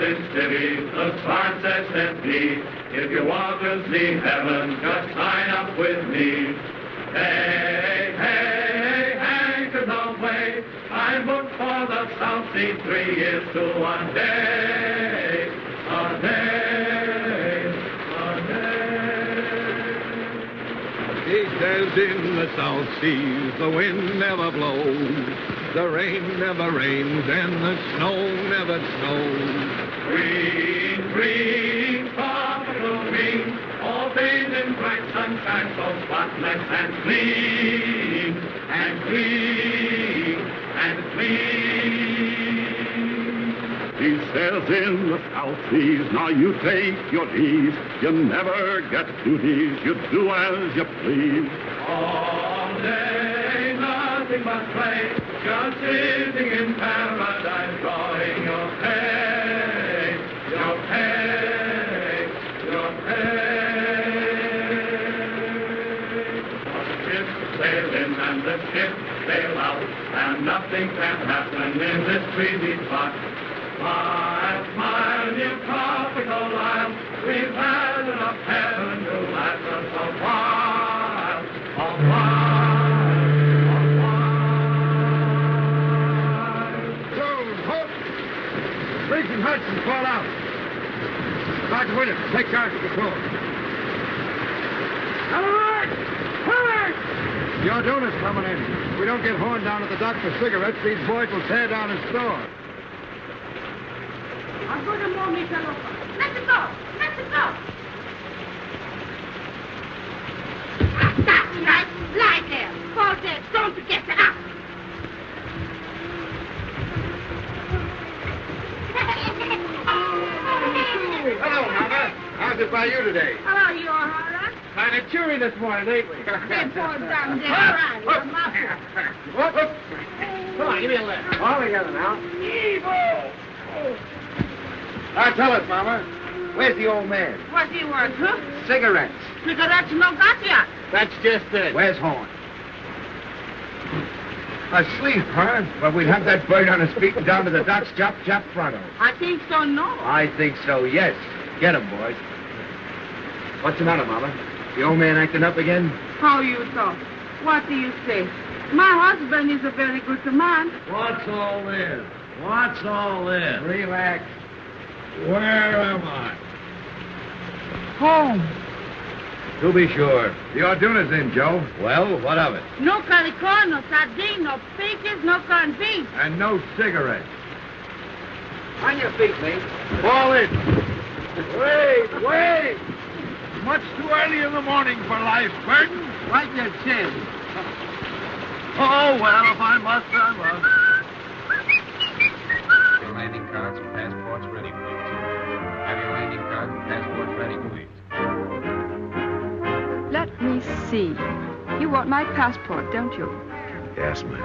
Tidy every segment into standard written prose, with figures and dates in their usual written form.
this city, the sign says steadily. If you want to see heaven, just sign up with me. Hey, hey, anchors away. I booked for the South Sea 3 years to 1 day. A day, a day. He says in the South Seas the wind never blows, the rain never rains, and the snow never snows. Green, green, tropical green, all bathed in bright sunshine, so spotless and clean, and clean, and clean. He says in the South Seas, now you take your ease, you never get duties, you do as you please. All day, nothing but play, just sitting in paradise, drawing your pay, your pay, your pay. The ship sail in and the ship sail out, and nothing can happen in this breezy spot. Smile, smile, you tropical isle, we've had enough heaven to last us a while, a while, a while. Joan, halt! Briggs and Hudson, fall out. Sergeant Williams, take charge of the patrol. Alert! Alert! Your donuts coming in. If we don't get horned down at the dock for cigarettes, these boys will tear down his store. I'm going to move me, fellow. Let it go! Let it go! That's right. Lie there. Fall dead. Don't forget to up. Hello, Mama. How's it by you today? Hello, you all right? Kind of cheery this morning, ain't we? Dead boy down there. Right, you're muffled. Whoop, whoop. Come on, give me a lift. All together now. Evil! Now tell us, Mama. Where's the old man? What's he worth, huh? Cigarettes. Cigarettes no got yet. That's just it. Where's Horn? Asleep, huh? Well, we'd have that bird on his feet and down to the docks, chop, chop, pronto. I think so, no. I think so, yes. Get him, boys. What's the matter, Mama? The old man acting up again? How you talk? What do you say? My husband is a very good man. What's all this? What's all this? Relax. Where am I? Home. To be sure. The Orduna's in, Joe. Well, what of it? No calico, no sardine, no peaches, no corned beef. And no cigarettes. On your feet, mate. Fall in. Wait! Much too early in the morning for life, Burton. Wipe your chin. Oh, well, if I must, I must. Your landing cards and passports ready, please. Have your landing cards and passports ready, please. Let me see. You want my passport, don't you? Yes, ma'am.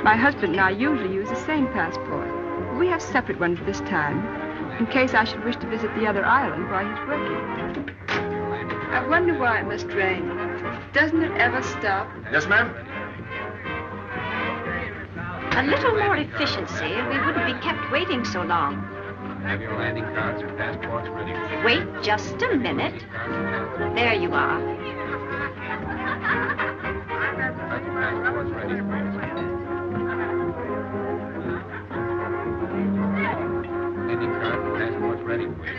My husband and I usually use the same passport. We have separate ones this time, in case I should wish to visit the other island while he's working. I wonder why it must rain. Doesn't it ever stop? Yes, ma'am? A little more efficiency, and we wouldn't be kept waiting so long. Have your landing cards and passports ready, please. Wait just a minute. There you are. Have your passports ready, please. Landing cards and passports ready, please.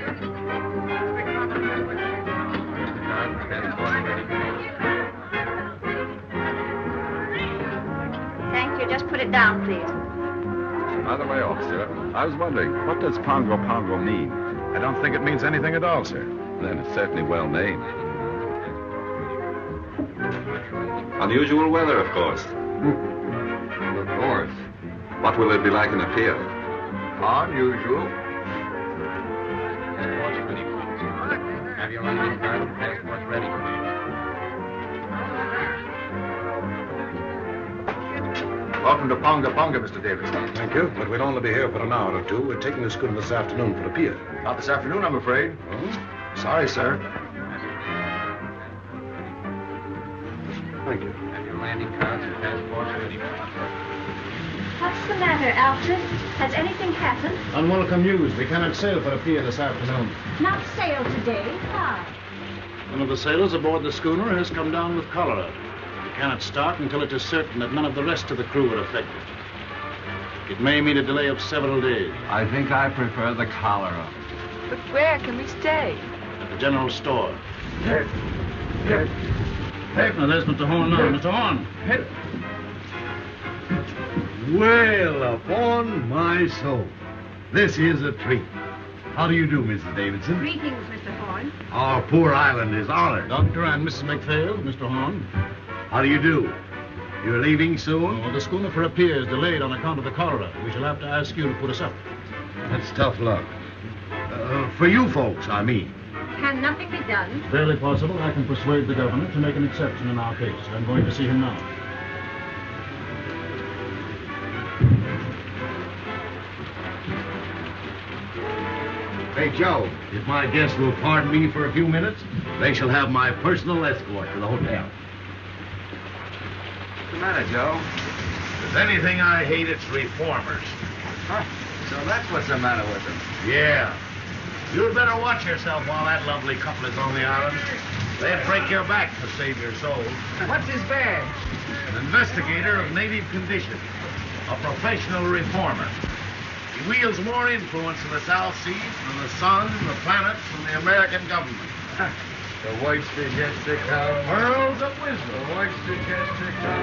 Cards and passports ready, please. Thank you. Just put it down, please. By the way, officer, I was wondering, what does Pongo Pongo mean? I don't think it means anything at all, sir. Then it's certainly well named. Unusual weather, of course. Of course. What will it be like in the pier? Unusual. Passports ready, please. Have your landing cards and passports ready, please. Welcome to Ponga Ponga, Mr. Davis. Thank you, but we'll only be here for an hour or two. We're taking the schooner this afternoon for the pier. Not this afternoon, I'm afraid. Oh? Sorry, sir. Thank you. Have your landing cards and passports ready, please. What's the matter, Alfred? Has anything happened? Unwelcome news. We cannot sail for the pier this afternoon. Not sail today. Why? One of the sailors aboard the schooner has come down with cholera. We cannot start until it is certain that none of the rest of the crew are affected. It may mean a delay of several days. I think I prefer the cholera. But where can we stay? At the general store. Hey, Now, there's Mr. Horn now. Mr. Horn. Well, upon my soul. This is a treat. How do you do, Mrs. Davidson? Greetings, Mr. Horn. Our poor island is honored. Doctor and Mrs. McPhail, Mr. Horn. How do you do? You're leaving soon? Well, the schooner for a pier is delayed on account of the cholera. We shall have to ask you to put us up. That's tough luck. For you folks, I mean. Can nothing be done? Barely possible. I can persuade the governor to make an exception in our case. I'm going to see him now. Hey, Joe, if my guests will pardon me for a few minutes, they shall have my personal escort to the hotel. What's the matter, Joe? If there's anything I hate, it's reformers. Huh. So that's what's the matter with them. Yeah. You'd better watch yourself while that lovely couple is on the island. They'd break your back to save your soul. What's his badge? An investigator of native conditions. A professional reformer. He wields more influence in the South Seas than the sun, the planets, and the American government. The white suggested cow. Pearls of wisdom. The white suggested cow.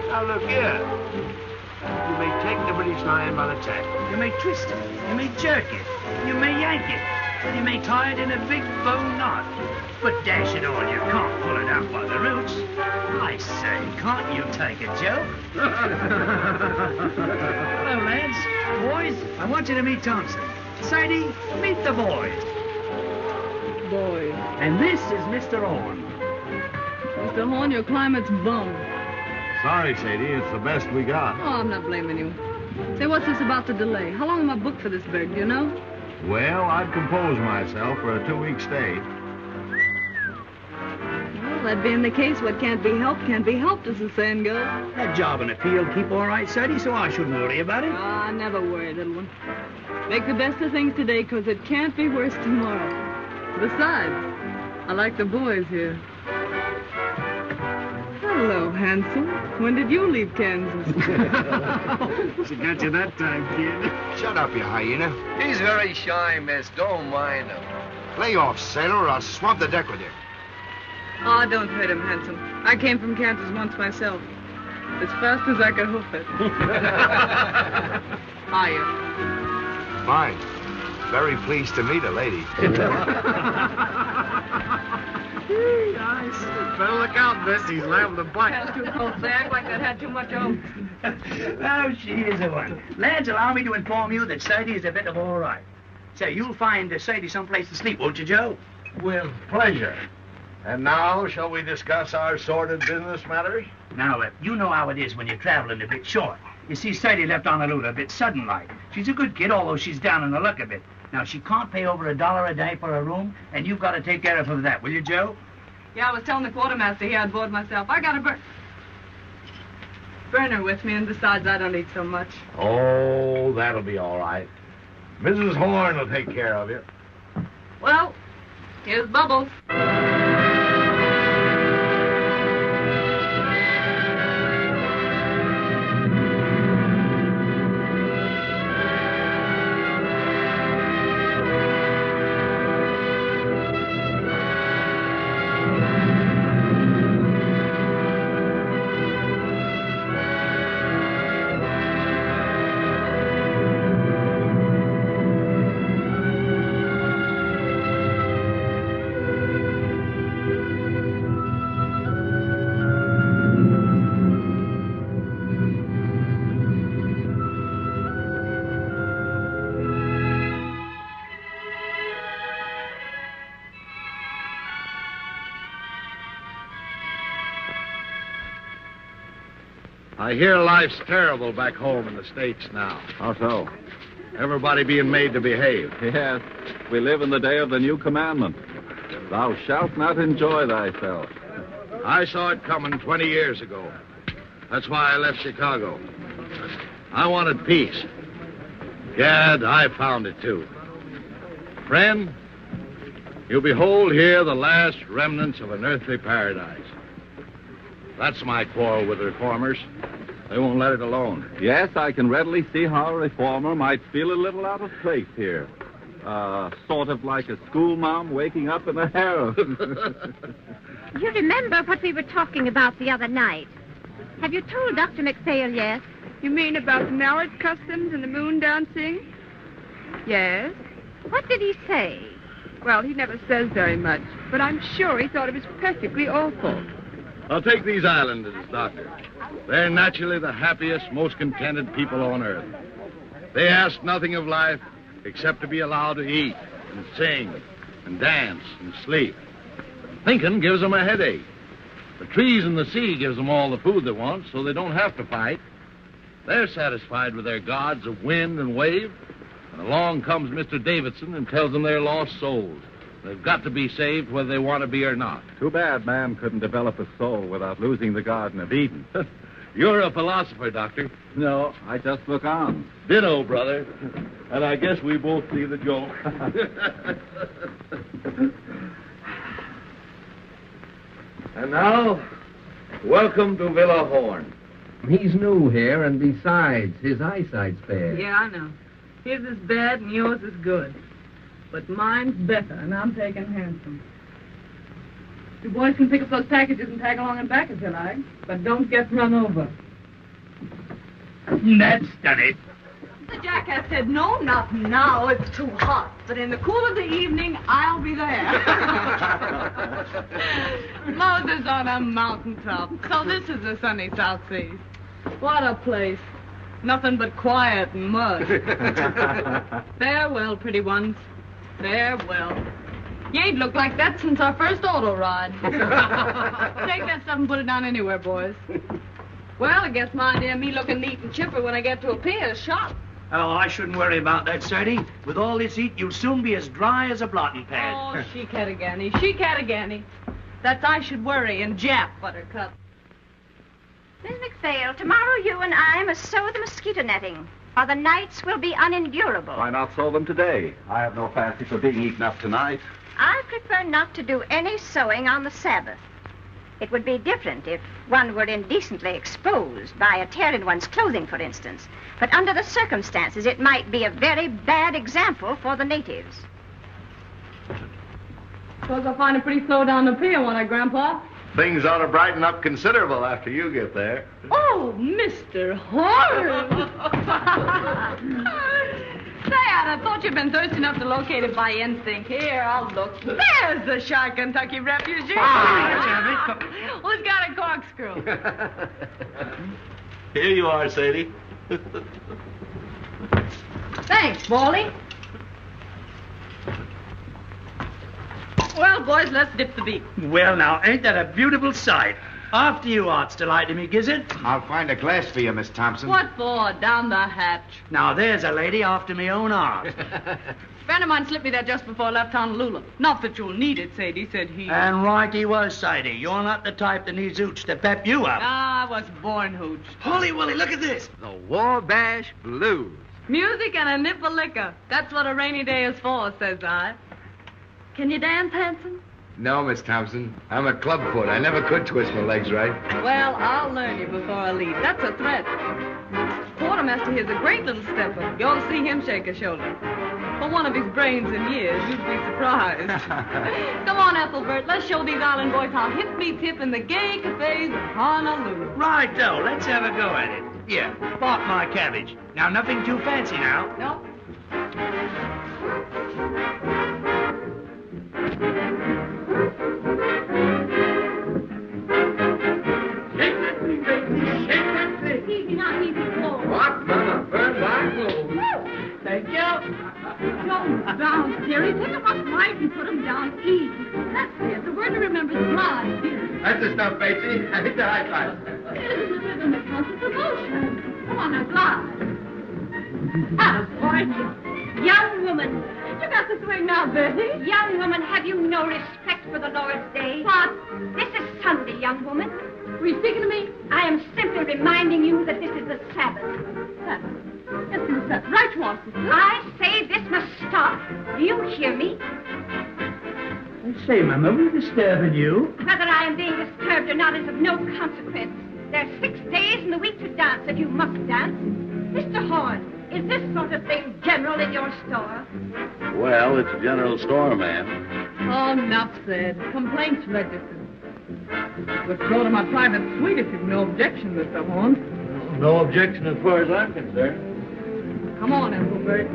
Now look here. You may take the British Lion by the tail. You may twist it. You may jerk it. You may yank it. And you may tie it in a big bow knot. But dash it all, you can't pull it out by the roots. I say, can't you take a joke? Hello, lads. Boys, I want you to meet Thompson. Sadie, meet the boys. Boys. And this is Mr. Horn. Mr. Horn, your climate's bum. Sorry, Sadie. It's the best we got. Oh, I'm not blaming you. Say, what's this about the delay? How long am I booked for this bird, do you know? Well, I'd compose myself for a 2-week stay. Well, that being the case, what can't be helped, as the saying goes. That job and appeal keep all right, Sadie, so I shouldn't worry about it. Oh, I never worry, little one. Make the best of things today, 'cause it can't be worse tomorrow. Besides, I like the boys here. Hello, handsome. When did you leave Kansas? She got you that time, kid. Shut up, you hyena. He's very shy, miss. Don't mind him. Lay off, sailor, or I'll swab the deck with you. Oh, don't hurt him, handsome. I came from Kansas once myself. As fast as I could hoof it. Hiya. Fine. Very pleased to meet a lady. Nice. Better look out, miss. He's liable to bite. That's too close. They act like they'd had too much oats. Oh, she is a one. Lads, allow me to inform you that Sadie is a bit of all right. Say, you'll find Sadie someplace to sleep, won't you, Joe? With pleasure. And now, shall we discuss our sordid business matters? Now, you know how it is when you're traveling a bit short. You see, Sadie left Honolulu a bit sudden-like. She's a good kid, although she's down in the luck a bit. Now, she can't pay over $1 a day for a room, and you've got to take care of her for that, will you, Joe? Yeah, I was telling the quartermaster here I'd board myself. I got a burner with me, and besides, I don't eat so much. Oh, that'll be all right. Mrs. Horn will take care of you. Well, here's Bubbles. I hear life's terrible back home in the States now. How so? Everybody being made to behave. Yes, we live in the day of the new commandment. Thou shalt not enjoy thyself. I saw it coming 20 years ago. That's why I left Chicago. I wanted peace. Gad, I found it, too. Friend, you behold here the last remnants of an earthly paradise. That's my quarrel with reformers. They won't let it alone. Yes, I can readily see how a reformer might feel a little out of place here. Sort of like a schoolma'am waking up in a harem. You remember what we were talking about the other night? Have you told Dr. McPhail yet? You mean about the marriage customs and the moon dancing? Yes. What did he say? Well, he never says very much, but I'm sure he thought it was perfectly awful. I'll take these islanders, Doctor. They're naturally the happiest, most contented people on earth. They ask nothing of life except to be allowed to eat and sing and dance and sleep. Thinking gives them a headache. The trees and the sea gives them all the food they want, so they don't have to fight. They're satisfied with their gods of wind and wave. And along comes Mr. Davidson and tells them they're lost souls. They've got to be saved whether they want to be or not. Too bad man couldn't develop a soul without losing the Garden of Eden. You're a philosopher, Doctor. No, I just look on. Ditto, brother. And I guess we both see the joke. And now, welcome to Villa Horn. He's new here, and besides, his eyesight's bad. Yeah, I know. His is bad and yours is good. But mine's better, and I'm taking handsome. You boys can pick up those packages and tag along and back if you like, but don't get run over. That's done it. The jackass said, no, not now, it's too hot. But in the cool of the evening, I'll be there. Moses on a mountaintop. So this is the sunny South Seas. What a place. Nothing but quiet and mud. Farewell, pretty ones. Farewell. You ain't looked like that since our first auto ride. Take that stuff and put it down anywhere, boys. Well, I guess my idea of me looking neat and chipper when I get to a pier is shot. Oh, I shouldn't worry about that, Sadie. With all this heat, you'll soon be as dry as a blotting pad. Oh, she-cat-a-ganny, she-cat-a-ganny. That's I should worry and Jap, Buttercup. Miss McPhail, tomorrow you and I must sew the mosquito netting, or the nights will be unendurable. Why not sew them today? I have no fancy for being eaten up tonight. I prefer not to do any sewing on the Sabbath. It would be different if one were indecently exposed by a tear in one's clothing, for instance. But under the circumstances, it might be a very bad example for the natives. Suppose I'll find it pretty slow down the pier, won't I, Grandpa? Things ought to brighten up considerable after you get there. Oh, Mr. Horace! Say, I thought you'd been thirsty enough to locate it by instinct. Here, I'll look. There's the shy Kentucky refugee. Who's got a corkscrew? Here you are, Sadie. Thanks, Baldy. Well, boys, let's dip the beak. Well, now, ain't that a beautiful sight? After you, Art's delighted me, Gizzard. I'll find a glass for you, Miss Thompson. What for? Down the hatch. Now, there's a lady after me own art. A friend of mine slipped me that just before I left Honolulu. Not that you'll need it, Sadie, said he. And right he was, Sadie. You're not the type that needs hooch to pep you up. I was born hooch. Holy Willie, look at this. The Wabash Blues. Music and a nip of liquor. That's what a rainy day is for, says I. Can you dance, Hanson? No, Miss Thompson. I'm a clubfoot. I never could twist my legs right. Well, I'll learn you before I leave. That's a threat. Quartermaster here's a great little stepper. You ought to see him shake a shoulder. For one of his brains and years, you'd be surprised. Come on, Ethelbert. Let's show these island boys how hip beats hip in the gay cafes of Honolulu. Right, though. Let's have a go at it. Here, spark my cabbage. Now, nothing too fancy now. No. Easy now, easy, slow. What, Mama? Burn my clothes. Thank you. Don't down, dearie. Take them up right and put them down easy. That's it. The word to remember is glide, dearie. That's the stuff, Batesy. I hit the high five. It isn't the rhythm that counts, it's the motion. Come on now, glide. Attaboy. Young woman. You got the swing now, Bertie. Young woman, have you no respect rest for the Lord's Day. What? This is Sunday, young woman. Were you speaking to me? I am simply reminding you that this is the Sabbath. Sabbath. Yes, Miss Sabbath. Right you are, sister. I say this must stop. Do you hear me? I say, Mama, we're disturbing you. Whether I am being disturbed or not is of no consequence. There are 6 days in the week to dance, and you must dance. Mr. Horn, is this sort of thing general in your store? Well, it's a general store, ma'am. Oh, enough said. Complaints registered. Let's go to my private suite if you've no objection, Mr. Horn. No objection as far as I'm concerned. Come on, Ethelbert.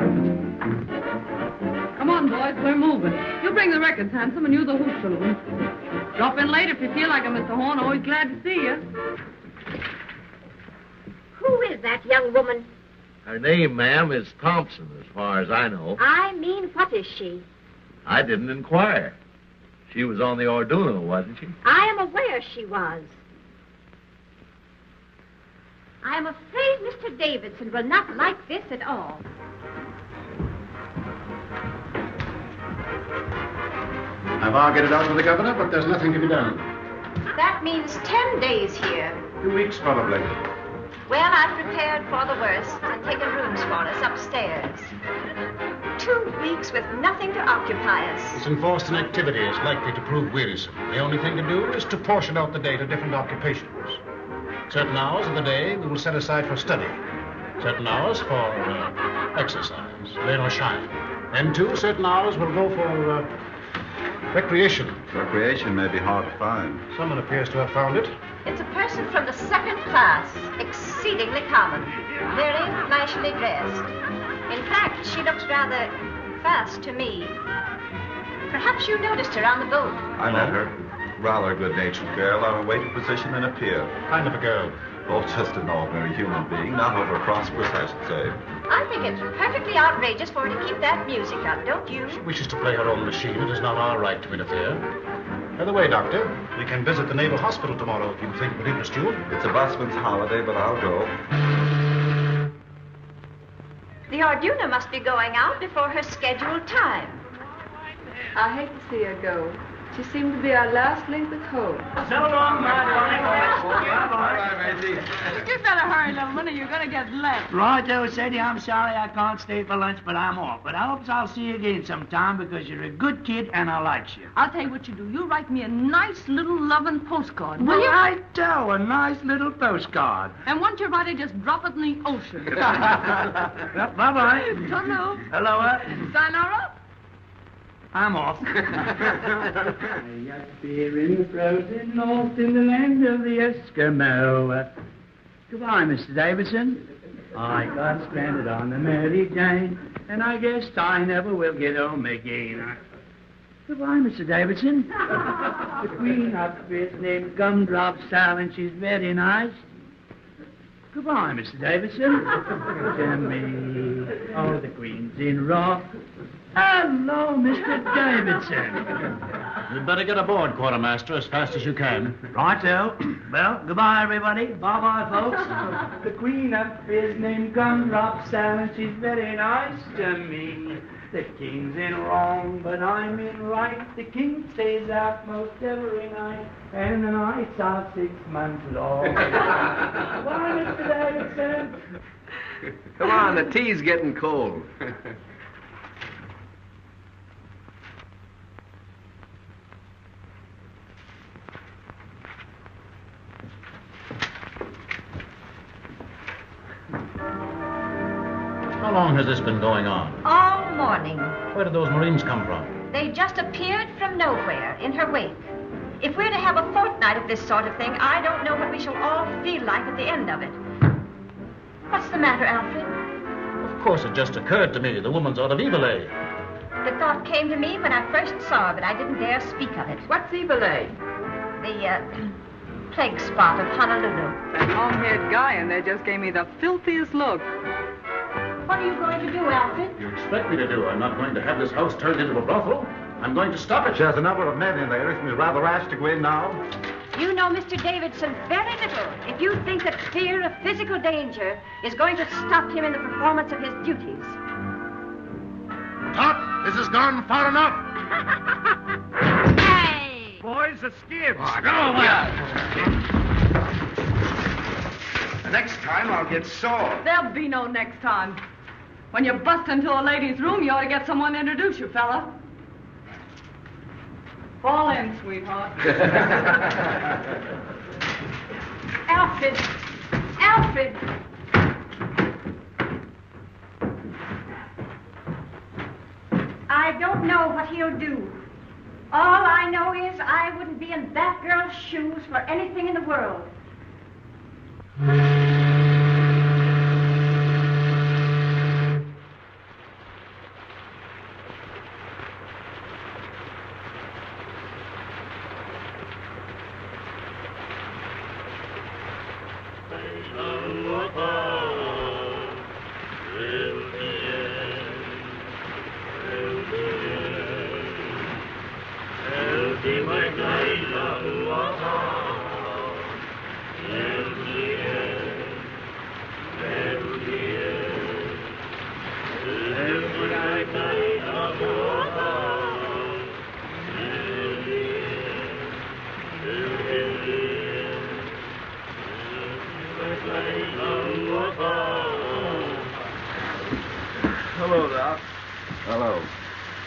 Come on, boys, we're moving. You bring the records, Handsome, and you the hoop children. Drop in later if you feel like it, Mr. Horn. Always glad to see you. Who is that young woman? Her name, ma'am, is Thompson, as far as I know. I mean, what is she? I didn't inquire. She was on the Orduno, wasn't she? I am aware she was. I am afraid Mr. Davidson will not like this at all. I've argued it out with the governor, but there's nothing to be done. That means 10 days here. 2 weeks, probably. Well, I've prepared for the worst and taken rooms for us upstairs. 2 weeks with nothing to occupy us. This enforced inactivity is likely to prove wearisome. The only thing to do is to portion out the day to different occupations. Certain hours of the day we will set aside for study. Certain hours for exercise, rain or shine. Then, too, certain hours will go for recreation. Recreation may be hard to find. Someone appears to have found it. It's a person from the second class, exceedingly common, very flashily dressed. In fact, she looks rather fast to me. Perhaps you noticed her on the boat. I met her. Rather a good-natured girl on a waiting position in a pier. Kind of a girl. Oh, just an ordinary human being, not over prosperous, I should say. I think it's perfectly outrageous for her to keep that music up, don't you? She wishes to play her own machine. It is not our right to interfere. By the way, Doctor, we can visit the Naval Hospital tomorrow if you think it would interest you. It's a busman's holiday, but I'll go. The Orduna must be going out before her scheduled time. I hate to see her go. She seemed to be our last link with hope. So long, my You better hurry, little one, or you're going to get left. Righto, Sadie, I'm sorry I can't stay for lunch, but I'm off. But I hope I'll see you again sometime because you're a good kid and I like you. I'll tell you what you do. You write me a nice little loving postcard, will you? Righto, a nice little postcard. And once you write it, just drop it in the ocean. Well, bye-bye. Hello. Hello, Sayonara. I'm off. I got beer in the frozen north in the land of the Eskimo. Goodbye, Mr. Davidson. I got stranded on the Mary Jane, and I guess I never will get home again. Goodbye, Mr. Davidson. The Queen of Fifth named Gumdrop Sal, and she's very nice. Goodbye, Mr. Davidson. Jimmy. Oh, the Queen's in rock. Hello, Mr. Davidson. You'd better get aboard, Quartermaster, as fast as you can. Righto. Well, goodbye, everybody. Bye-bye, folks. The Queen up is named Gumdrop Sal, and she's very nice to me. The King's in wrong, but I'm in right. The King stays out most every night, and the nights are 6 months long. Bye, Mr. Davidson. Come on, the tea's getting cold. How long has this been going on? All morning. Where did those Marines come from? They just appeared from nowhere in her wake. If we're to have a fortnight of this sort of thing, I don't know what we shall all feel like at the end of it. What's the matter, Alfred? Of course, it just occurred to me. The woman's out of Evil-A. The thought came to me when I first saw her, but I didn't dare speak of it. What's Evil-A? The, plague spot of Honolulu. That long-haired guy in there just gave me the filthiest look. What are you going to do, Alfred? You expect me to do? I'm not going to have this house turned into a brothel. I'm going to stop it. There's a number of men in there. Isn't it rather rash to go in now? You know Mr. Davidson very little if you think that fear of physical danger is going to stop him in the performance of his duties. Stop! This has gone far enough. Hey! boys are skips. Oh, go away. Next time I'll get sore. There'll be no next time. When you bust into a lady's room, you ought to get someone to introduce you, fella. Fall in, sweetheart. Alfred! Alfred! I don't know what he'll do. All I know is I wouldn't be in that girl's shoes for anything in the world. Hello, Doc. Hello.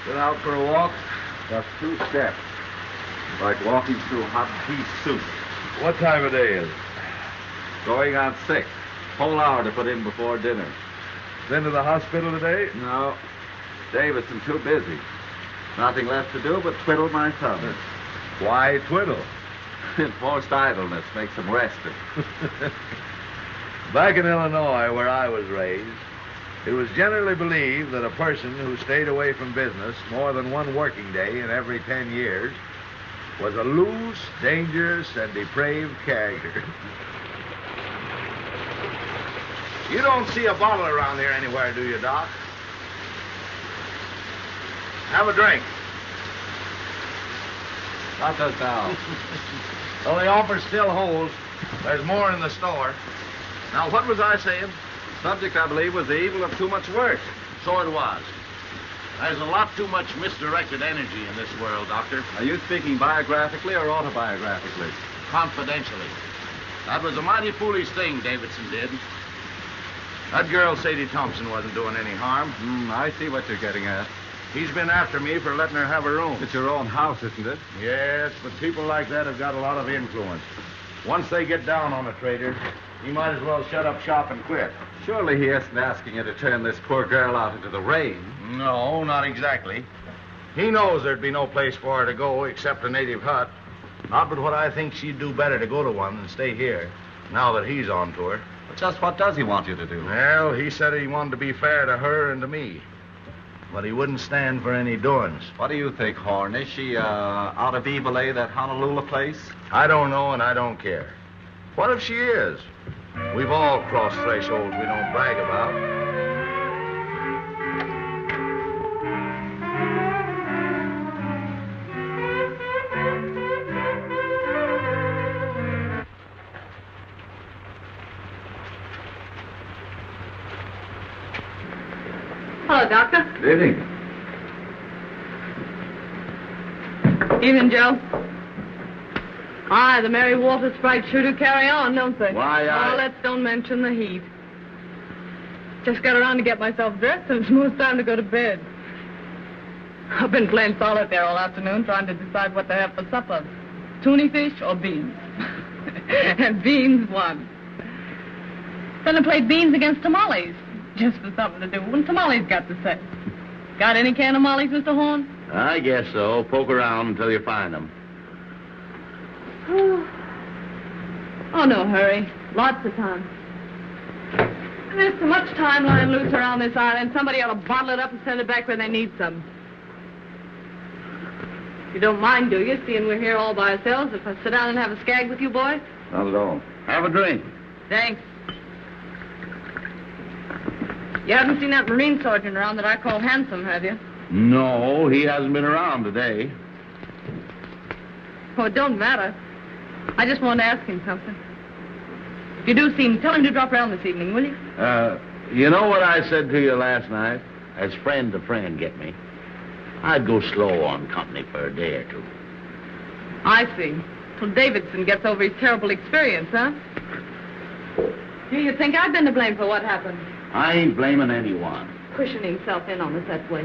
Been out for a walk? Just 2 steps. Like walking through hot beef soup. What time of day is it? Going on 6. Whole hour to put in before dinner. Been to the hospital today? No. Davidson too busy. Nothing left to do but twiddle my thumb. Why twiddle? Enforced idleness makes him rested. Back in Illinois, where I was raised, it was generally believed that a person who stayed away from business more than one working day in every 10 years was a loose, dangerous, and depraved character. You don't see a bottle around here anywhere, do you, Doc? Have a drink. Not just now. Well, the offer still holds. There's more in the store. Now, what was I saying? Subject, I believe, was the evil of too much work. So it was. There's a lot too much misdirected energy in this world, Doctor. Are you speaking biographically or autobiographically? Confidentially. That was a mighty foolish thing Davidson did. That girl, Sadie Thompson, wasn't doing any harm. I see what you're getting at. He's been after me for letting her have her room. It's your own house, isn't it? Yes, but people like that have got a lot of influence. Once they get down on a trader, he might as well shut up shop and quit. Surely he isn't asking you to turn this poor girl out into the rain. No, not exactly. He knows there'd be no place for her to go except a native hut. Not but what I think she'd do better to go to one than stay here, now that he's on to her. But just what does he want you to do? Well, he said he wanted to be fair to her and to me. But he wouldn't stand for any doings. What do you think, Horn? Is she out of Evil, that Honolulu place? I don't know, and I don't care. What if she is? We've all crossed thresholds we don't brag about. Hello, Doctor. Good evening. Evening, Joe. Aye, the Merry Walter Sprites sure do carry on, don't they? Why, Oh, let's don't mention the heat. Just got around to get myself dressed, and it's most time to go to bed. I've been playing solitaire all afternoon, trying to decide what to have for supper. Tuna fish or beans? And beans won. Then I played beans against tamales, just for something to do. When tamales got to say. Got any can of tamales, Mr. Horn? I guess so. Poke around until you find them. Oh, no hurry. Lots of time. There's so much time lying loose around this island. Somebody ought to bottle it up and send it back where they need some. You don't mind, do you, seeing we're here all by ourselves, if I sit down and have a skag with you boys? Not at all. Have a drink. Thanks. You haven't seen that Marine sergeant around that I call handsome, have you? No, he hasn't been around today. Oh, it don't matter. I just wanted to ask him something. If you do see him, tell him to drop around this evening, will you? You know what I said to you last night? As friend to friend, get me? I'd go slow on company for a day or two. I see. Till Davidson gets over his terrible experience, huh? You think I've been to blame for what happened? I ain't blaming anyone. Pushing himself in on us that way.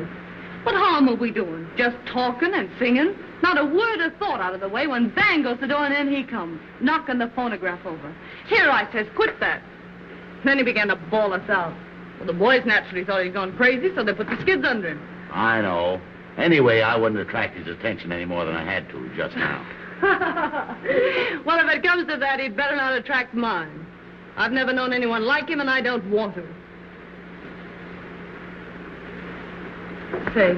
What harm are we doing? Just talking and singing? Not a word of thought out of the way when bang goes the door and in he comes, knocking the phonograph over. Here, I says, quit that. Then he began to bawl us out. Well, the boys naturally thought he'd gone crazy, so they put the skids under him. I know. Anyway, I wouldn't attract his attention any more than I had to just now. Well, if it comes to that, he'd better not attract mine. I've never known anyone like him, and I don't want to. Say,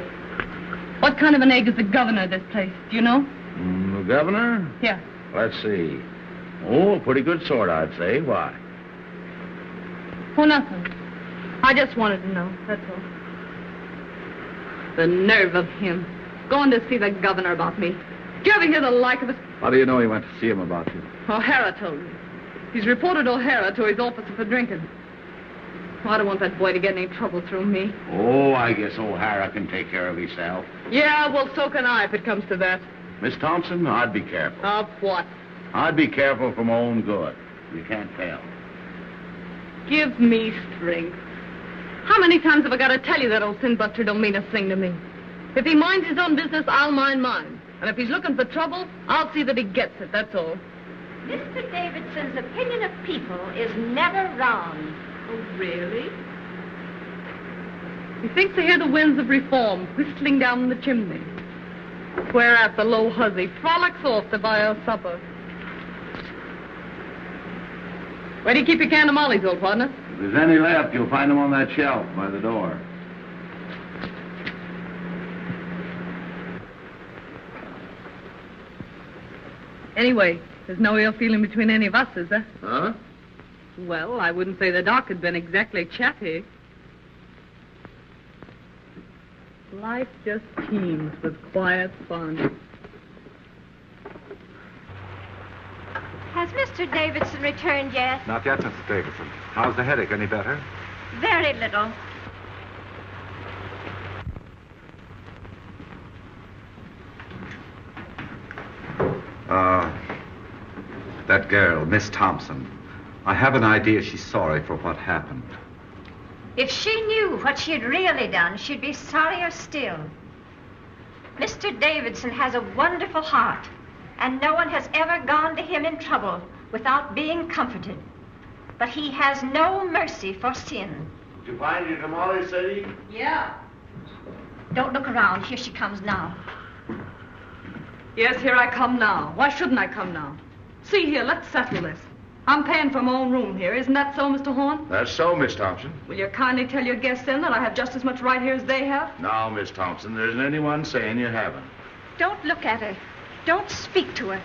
what kind of an egg is the governor of this place? Do you know? The governor? Yeah. Let's see. Oh, a pretty good sort, I'd say. Why? Oh, nothing. I just wanted to know, that's all. The nerve of him. Going to see the governor about me. Did you ever hear the like of it? How do you know he went to see him about you? O'Hara told me. He's reported O'Hara to his officer for drinking. Oh, I don't want that boy to get any trouble through me. Oh, I guess O'Hara can take care of himself. Yeah, well, so can I if it comes to that. Miss Thompson, I'd be careful. Of what? I'd be careful for my own good. You can't tell. Give me strength. How many times have I got to tell you that old sin-buster don't mean a thing to me? If he minds his own business, I'll mind mine. And if he's looking for trouble, I'll see that he gets it, that's all. Mr. Davidson's opinion of people is never wrong. Oh, really? He thinks to hear the winds of reform whistling down the chimney. Whereat the low hussy frolics off to buy her supper. Where do you keep your can of mollies, old partner? If there's any left, you'll find them on that shelf by the door. Anyway, there's no ill feeling between any of us, is there? Huh? Well, I wouldn't say the doc had been exactly chatty. Life just teems with quiet fun. Has Mr. Davidson returned yet? Not yet, Mrs. Davidson. How's the headache? Any better? Very little. That girl, Miss Thompson. I have an idea she's sorry for what happened. If she knew what she had really done, she'd be sorrier still. Mr. Davidson has a wonderful heart, and no one has ever gone to him in trouble without being comforted. But he has no mercy for sin. Did you find your tamales, Sadie? Yeah. Don't look around. Here she comes now. Yes, here I come now. Why shouldn't I come now? See here, let's settle this. I'm paying for my own room here. Isn't that so, Mr. Horn? That's so, Miss Thompson. Will you kindly tell your guests then that I have just as much right here as they have? Now, Miss Thompson, there isn't anyone saying you haven't. Don't look at her. Don't speak to her.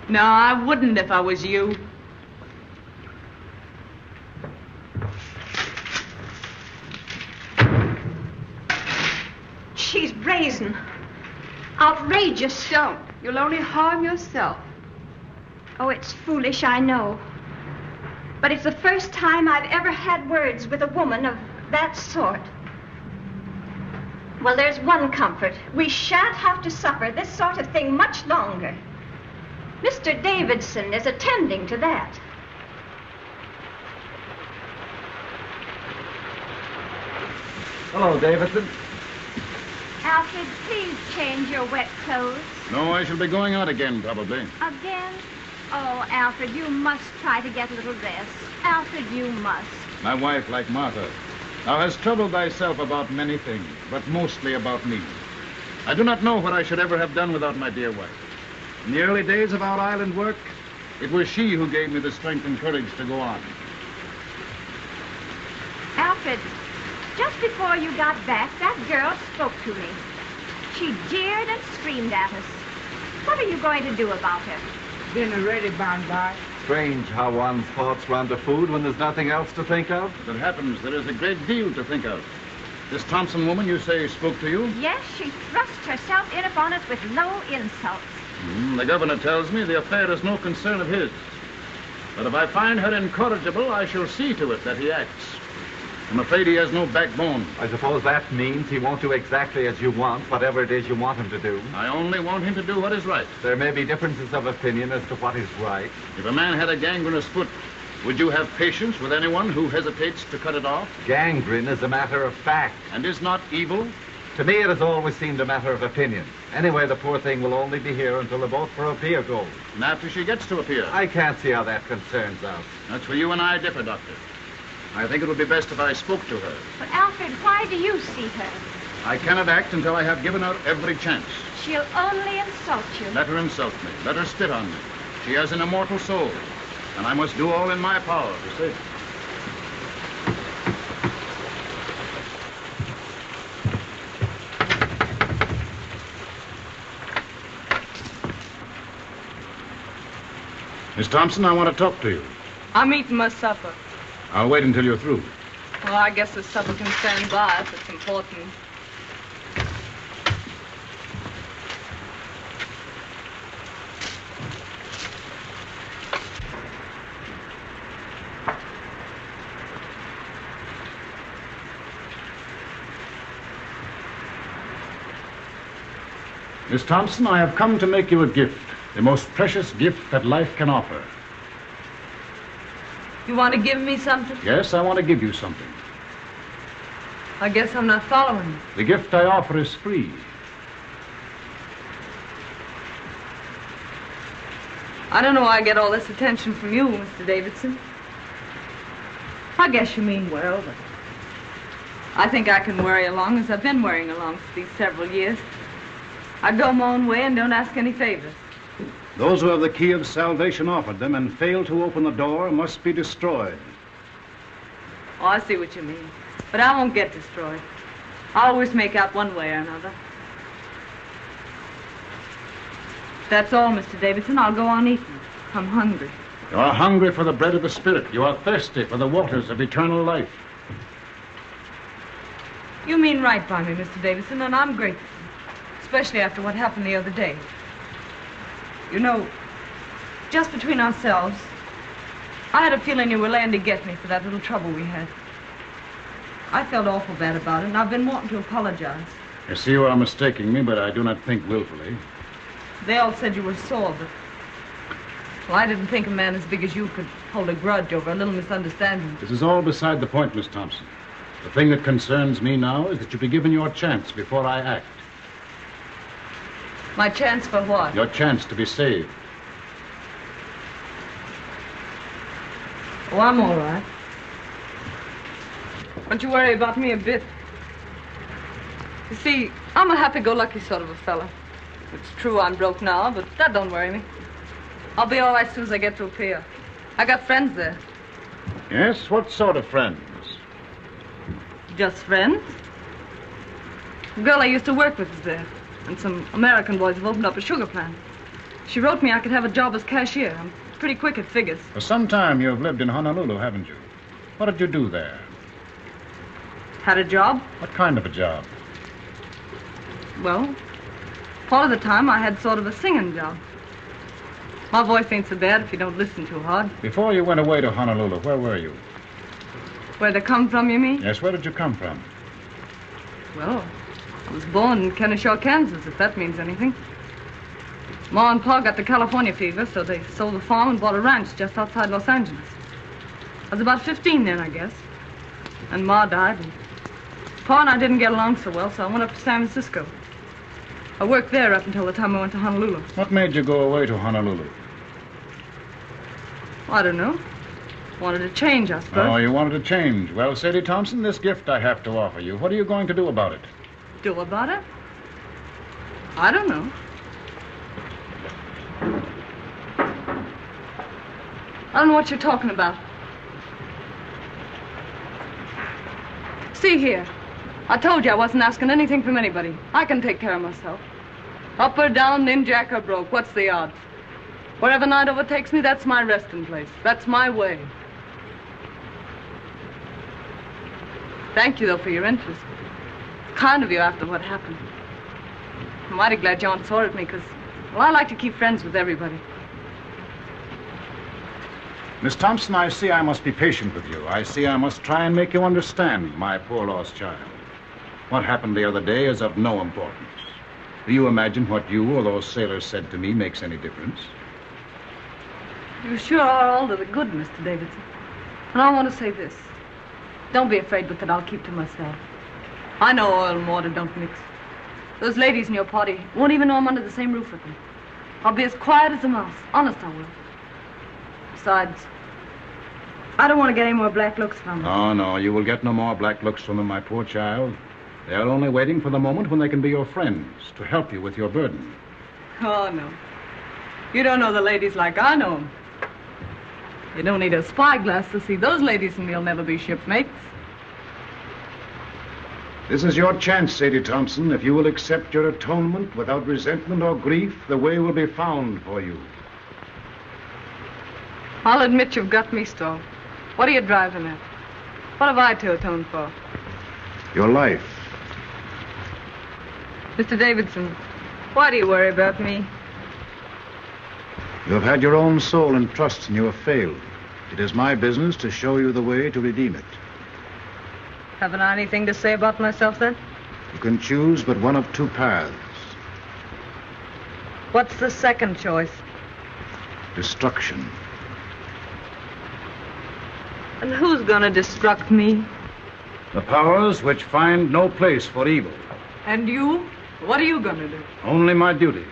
No, I wouldn't if I was you. She's brazen. Outrageous. Don't. You'll only harm yourself. Oh, it's foolish, I know. But it's the first time I've ever had words with a woman of that sort. Well, there's one comfort. We shan't have to suffer this sort of thing much longer. Mr. Davidson is attending to that. Hello, Davidson. Alfred, please change your wet clothes. No, I shall be going out again, probably. Again? Oh, Alfred, you must try to get a little rest. Alfred, you must. My wife, like Martha, thou hast troubled thyself about many things, but mostly about me. I do not know what I should ever have done without my dear wife. In the early days of our island work, it was she who gave me the strength and courage to go on. Alfred, just before you got back, that girl spoke to me. She jeered and screamed at us. What are you going to do about her? Dinner ready, by. Strange how one's thoughts run to food when there's nothing else to think of. If it happens, there is a great deal to think of. This Thompson woman, you say, spoke to you? Yes, she thrust herself in upon us with no insults. The governor tells me the affair is no concern of his. But if I find her incorrigible, I shall see to it that he acts. I'm afraid he has no backbone. I suppose that means he won't do exactly as you want, whatever it is you want him to do. I only want him to do what is right. There may be differences of opinion as to what is right. If a man had a gangrenous foot, would you have patience with anyone who hesitates to cut it off? Gangrene is a matter of fact. And is not evil? To me, it has always seemed a matter of opinion. Anyway, the poor thing will only be here until the boat for a pier goes. And after she gets to a pier? I can't see how that concerns us. That's where you and I differ, Doctor. I think it would be best if I spoke to her. But, Alfred, why do you see her? I cannot act until I have given her every chance. She'll only insult you. Let her insult me. Let her spit on me. She has an immortal soul, and I must do all in my power to save her. Miss Thompson, I want to talk to you. I'm eating my supper. I'll wait until you're through. Well, I guess the supper can stand by if it's important. Miss Thompson, I have come to make you a gift, the most precious gift that life can offer. You want to give me something? Yes, I want to give you something. I guess I'm not following you. The gift I offer is free. I don't know why I get all this attention from you, Mr. Davidson. I guess you mean well, but I think I can worry along as I've been worrying along for these several years. I go my own way and don't ask any favors. Those who have the key of salvation offered them and fail to open the door must be destroyed. Oh, I see what you mean. But I won't get destroyed. I'll always make out one way or another. That's all, Mr. Davidson. I'll go on eating. I'm hungry. You are hungry for the bread of the Spirit. You are thirsty for the waters of eternal life. You mean right by me, Mr. Davidson, and I'm grateful. Especially after what happened the other day. You know, just between ourselves, I had a feeling you were laying to get me for that little trouble we had. I felt awful bad about it, and I've been wanting to apologize. I see you are mistaking me, but I do not think willfully. They all said you were sore, but... Well, I didn't think a man as big as you could hold a grudge over a little misunderstanding. This is all beside the point, Miss Thompson. The thing that concerns me now is that you be given your chance before I act. My chance for what? Your chance to be saved. Oh, I'm all right. Don't you worry about me a bit. You see, I'm a happy-go-lucky sort of a fella. It's true I'm broke now, but that don't worry me. I'll be all right as soon as I get to a pier. I got friends there. Yes? What sort of friends? Just friends. The girl I used to work with is there. And some American boys have opened up a sugar plant. She wrote me I could have a job as cashier. I'm pretty quick at figures. For some time you have lived in Honolulu, haven't you? What did you do there? Had a job? What kind of a job? Well, part of the time I had sort of a singing job. My voice ain't so bad if you don't listen too hard. Before you went away to Honolulu, where were you? Where they come from, you mean? Yes, where did you come from? Well, I was born in Kennesaw, Kansas, if that means anything. Ma and Pa got the California fever, so they sold the farm and bought a ranch just outside Los Angeles. I was about 15 then, I guess. And Ma died, and Pa and I didn't get along so well, so I went up to San Francisco. I worked there up until the time I went to Honolulu. What made you go away to Honolulu? I don't know. Wanted to change, I suppose. Oh, you wanted to change. Well, Sadie Thompson, this gift I have to offer you. What are you going to do about it? Do about it? I don't know. I don't know what you're talking about. See here. I told you I wasn't asking anything from anybody. I can take care of myself. Up or down, ninjack or broke, what's the odds? Wherever night overtakes me, that's my resting place. That's my way. Thank you, though, for your interest. Kind of you after what happened. I'm mighty glad you aren't sore at me, because, well, I like to keep friends with everybody. Miss Thompson, I see I must be patient with you. I see I must try and make you understand my poor lost child. What happened the other day is of no importance. Do you imagine what you or those sailors said to me makes any difference? You sure are all to the good, Mr. Davidson. And I want to say this. Don't be afraid with it. I'll keep to myself. I know oil and water don't mix. Those ladies in your party won't even know I'm under the same roof with them. I'll be as quiet as a mouse. Honest, I will. Besides, I don't want to get any more black looks from them. Oh, no, you will get no more black looks from them, my poor child. They're only waiting for the moment when they can be your friends, to help you with your burden. Oh, no. You don't know the ladies like I know them. You don't need a spyglass to see those ladies and you'll never be shipmates. This is your chance, Sadie Thompson. If you will accept your atonement without resentment or grief, the way will be found for you. I'll admit you've got me stalled. What are you driving at? What have I to atone for? Your life. Mr. Davidson, why do you worry about me? You have had your own soul in trust and you have failed. It is my business to show you the way to redeem it. Haven't I anything to say about myself, then? You can choose but one of two paths. What's the second choice? Destruction. And who's gonna destruct me? The powers which find no place for evil. And you? What are you gonna do? Only my duty.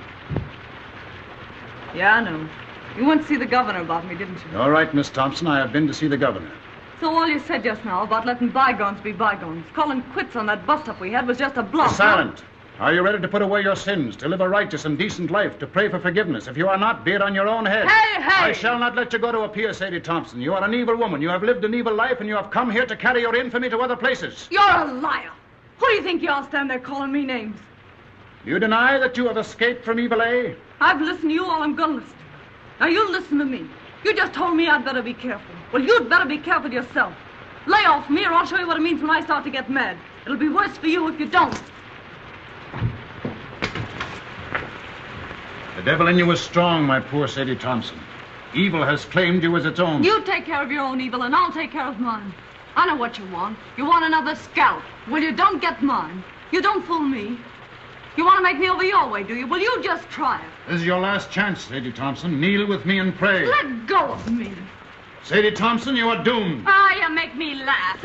Yeah, I know. You went to see the governor about me, didn't you? All right, Miss Thompson, I have been to see the governor. So all you said just now about letting bygones be bygones, calling quits on that bust-up we had was just a bluff. Be silent. Are you ready to put away your sins, to live a righteous and decent life, to pray for forgiveness? If you are not, be it on your own head. Hey, hey! I shall not let you go to appear, Sadie Thompson. You are an evil woman. You have lived an evil life, and you have come here to carry your infamy to other places. You're a liar. Who do you think you are standing there calling me names? Do you deny that you have escaped from evil, eh? I've listened to you all I'm gonna listen to. Now you listen to me. You just told me I'd better be careful. Well, you'd better be careful yourself. Lay off me or I'll show you what it means when I start to get mad. It'll be worse for you if you don't. The devil in you is strong, my poor Sadie Thompson. Evil has claimed you as its own. You take care of your own evil and I'll take care of mine. I know what you want. You want another scalp. Well, you don't get mine. You don't fool me. You want to make me over your way, do you? Well, you just try it. This is your last chance, Sadie Thompson. Kneel with me and pray. Let go of me. Sadie Thompson, you are doomed. Ah, you make me laugh.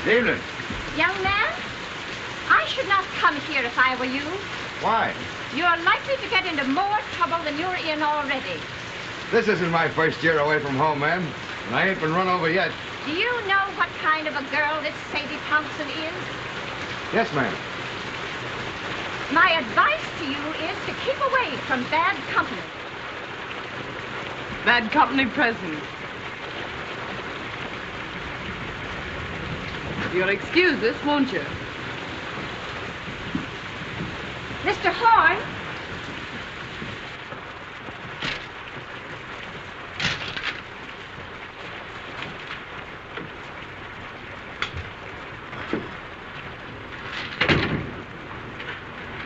Evening. Young man, I should not come here if I were you. Why? You're likely to get into more trouble than you're in already. This isn't my first year away from home, ma'am. And I ain't been run over yet. Do you know what kind of a girl this Sadie Thompson is? Yes, ma'am. My advice to you is to keep away from bad company. Bad company present. You'll excuse this, won't you? Mr. Horn?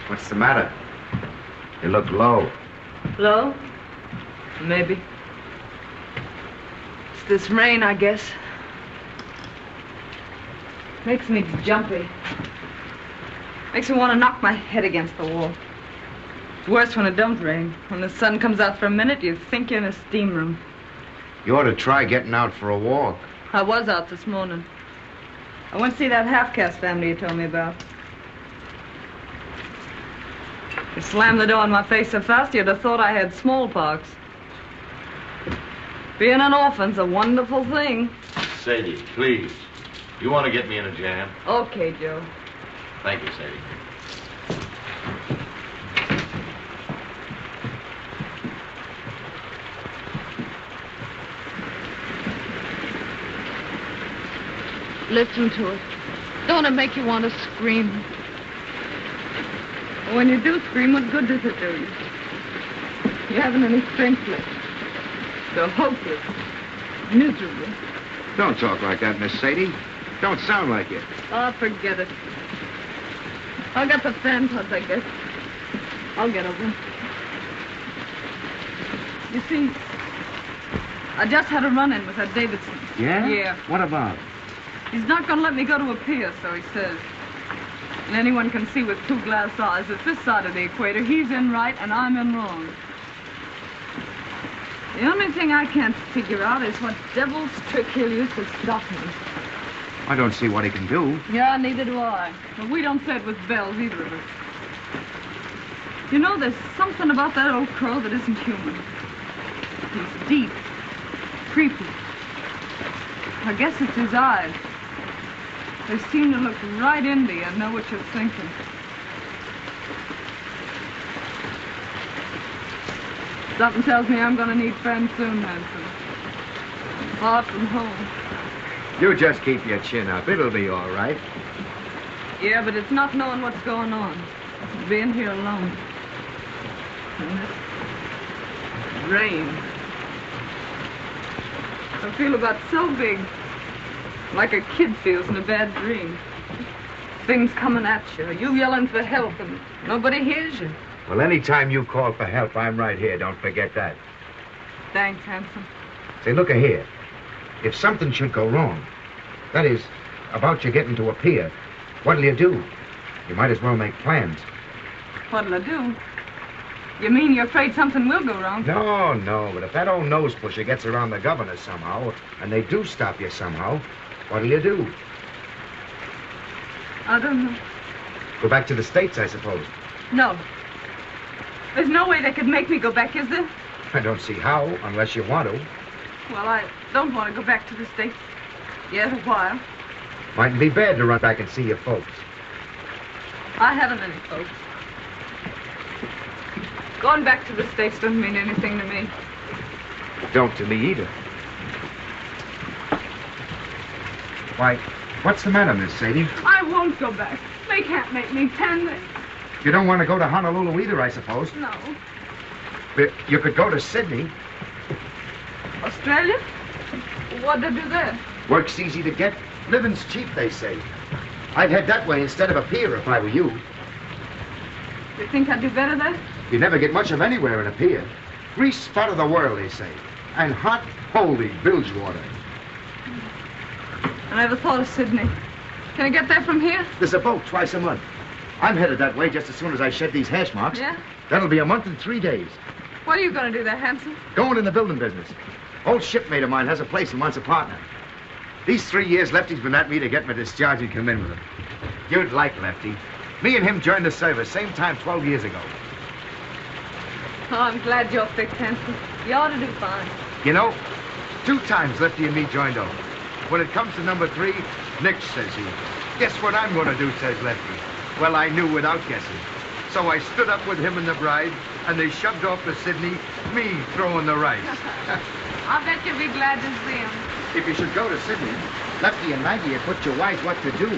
What's the matter? You look low. Low? Maybe. It's this rain, I guess. Makes me jumpy. Makes me want to knock my head against the wall. It's worse when it don't rain. When the sun comes out for a minute, you think you're in a steam room. You ought to try getting out for a walk. I was out this morning. I went to see that half-caste family you told me about. You slammed the door in my face so fast you'd have thought I had smallpox. Being an orphan's a wonderful thing. Sadie, please. You want to get me in a jam? Okay, Joe. Thank you, Sadie. Listen to it. Don't it make you want to scream? When you do scream, what good does it do you? You haven't any strength left. You're hopeless. Miserable. Don't talk like that, Miss Sadie. Don't sound like it. Oh, forget it. I got the fan touch, I guess. I'll get over it. You see, I just had a run-in with that Davidson. Yeah? Yeah. What about? He's not going to let me go to a pier, so he says. And anyone can see with 2 glass eyes that this side of the equator, he's in right and I'm in wrong. The only thing I can't figure out is what devil's trick he'll use to stop me. I don't see what he can do. Yeah, neither do I. But we don't say it with bells, either of us. You know, there's something about that old crow that isn't human. He's deep, creepy. I guess it's his eyes. They seem to look right into you and know what you're thinking. Something tells me I'm going to need friends soon, Hanson. Far from home. You just keep your chin up. It'll be all right. Yeah, but it's not knowing what's going on. It's being here alone. And this rain. I feel about so big. Like a kid feels in a bad dream. Things coming at you. You yelling for help and nobody hears you. Well, anytime you call for help, I'm right here. Don't forget that. Thanks, Hanson. Say, look here. If something should go wrong, that is, about you getting to a pier, what'll you do? You might as well make plans. What'll I do? You mean you're afraid something will go wrong? No, but if that old nose pusher gets around the governor somehow, and they do stop you somehow, what'll you do? I don't know. Go back to the States, I suppose. No. There's no way they could make me go back, is there? I don't see how, unless you want to. Well, I don't want to go back to the States yet a while. Mightn't be bad to run back and see your folks. I haven't any folks. Going back to the States doesn't mean anything to me. Don't to me either. Why, what's the matter, Miss Sadie? I won't go back. They can't make me, can they? You don't want to go to Honolulu either, I suppose. No. But you could go to Sydney. Australia? What'd they do there? Work's easy to get. Living's cheap, they say. I'd head that way instead of a pier if I were you. You think I'd do better there? You never get much of anywhere in a pier. Grease spot of the world, they say. And hot, holy bilge water. I never thought of Sydney. Can I get there from here? There's a boat twice a month. I'm headed that way just as soon as I shed these hash marks. Yeah? That'll be a month and 3 days. What are you going to do there, Hanson? Going in the building business. Old shipmate of mine has a place and wants a partner. These 3 years Lefty's been at me to get my discharge and come in with him. You'd like Lefty. Me and him joined the service same time 12 years ago. Oh, I'm glad you're fixed, Hanson. You ought to do fine. You know, 2 times Lefty and me joined over. When it comes to number 3, Nick, says he. Guess what I'm going to do, says Lefty. Well, I knew without guessing. So I stood up with him and the bride, and they shoved off to Sydney, me throwing the rice. I bet you'll be glad to see him. If you should go to Sydney, Lefty and Maggie had put you wise what to do.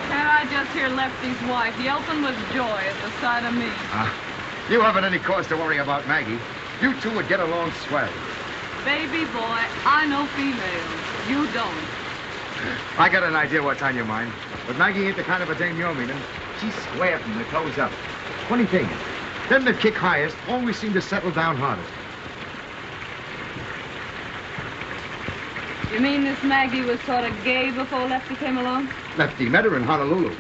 Can't I just hear Lefty's wife yelping with joy at the sight of me? You haven't any cause to worry about Maggie. You two would get along swell. Baby boy, I know females. You don't. I got an idea what's on your mind. But Maggie ain't the kind of a dame you're meaning. She's square from the toes up. Funny thing, them that kick highest always seem to settle down hardest. You mean this Maggie was sort of gay before Lefty came along? Lefty met her in Honolulu.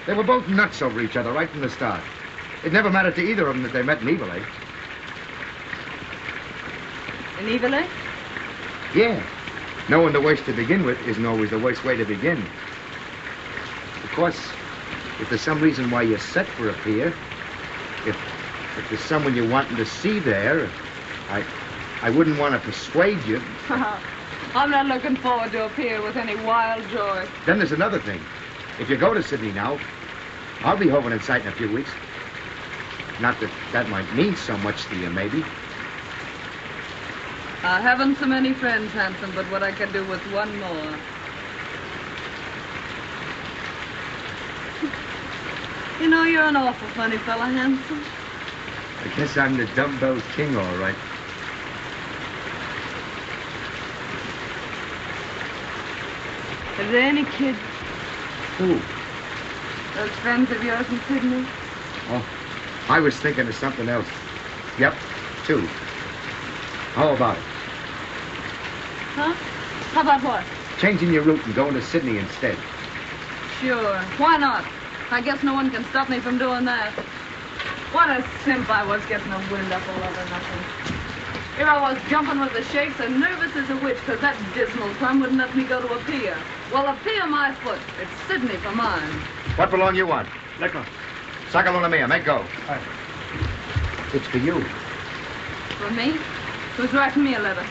They were both nuts over each other right from the start. It never mattered to either of them that they met in Evil, eh? In Evil, eh? Yeah. Knowing the worst to begin with isn't always the worst way to begin. Of course, if there's some reason why you're set for a pier, if there's someone you're wanting to see there, I wouldn't want to persuade you. I'm not looking forward to a pier with any wild joy. Then there's another thing. If you go to Sydney now, I'll be hovering in sight in a few weeks. Not that that might mean so much to you, maybe. I haven't so many friends, Hanson, but what I can do with one more. You know, you're an awful funny fella, Hanson. I guess I'm the dumbbell king, all right. Are there any kids? Who? Those friends of yours in Sydney? Oh, I was thinking of something else. Yep, 2. How about it? Huh? How about what? Changing your route and going to Sydney instead. Sure. Why not? I guess no one can stop me from doing that. What a simp I was getting a wind up all over nothing. Here I was jumping with the shakes and nervous as a witch because that dismal plum wouldn't let me go to a pier. Well, a pier my foot. It's Sydney for mine. What belong you want? Liquor. Saca una mia, make go. Aye. It's for you. For me? Who's writing me a letter?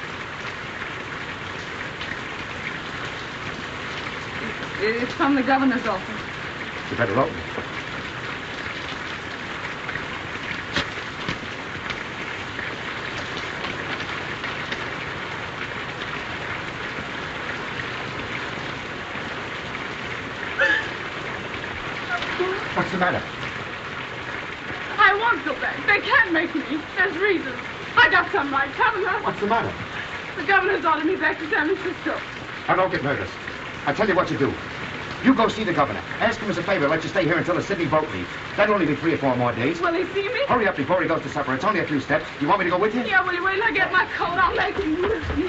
It's from the governor's office. You better open it. What's the matter? I won't go back. They can't make me. There's reasons. I got some right. Tell them that. What's the matter? The governor's ordered me back to San Francisco. Now, don't get nervous. I'll tell you what you do. You go see the governor. Ask him as a favor to let you stay here until the Sydney boat leaves. That'll only be 3 or 4 more days. Will he see me? Hurry up before he goes to supper. It's only a few steps. You want me to go with you? Yeah, will you wait till I get my coat? I'll make him with me.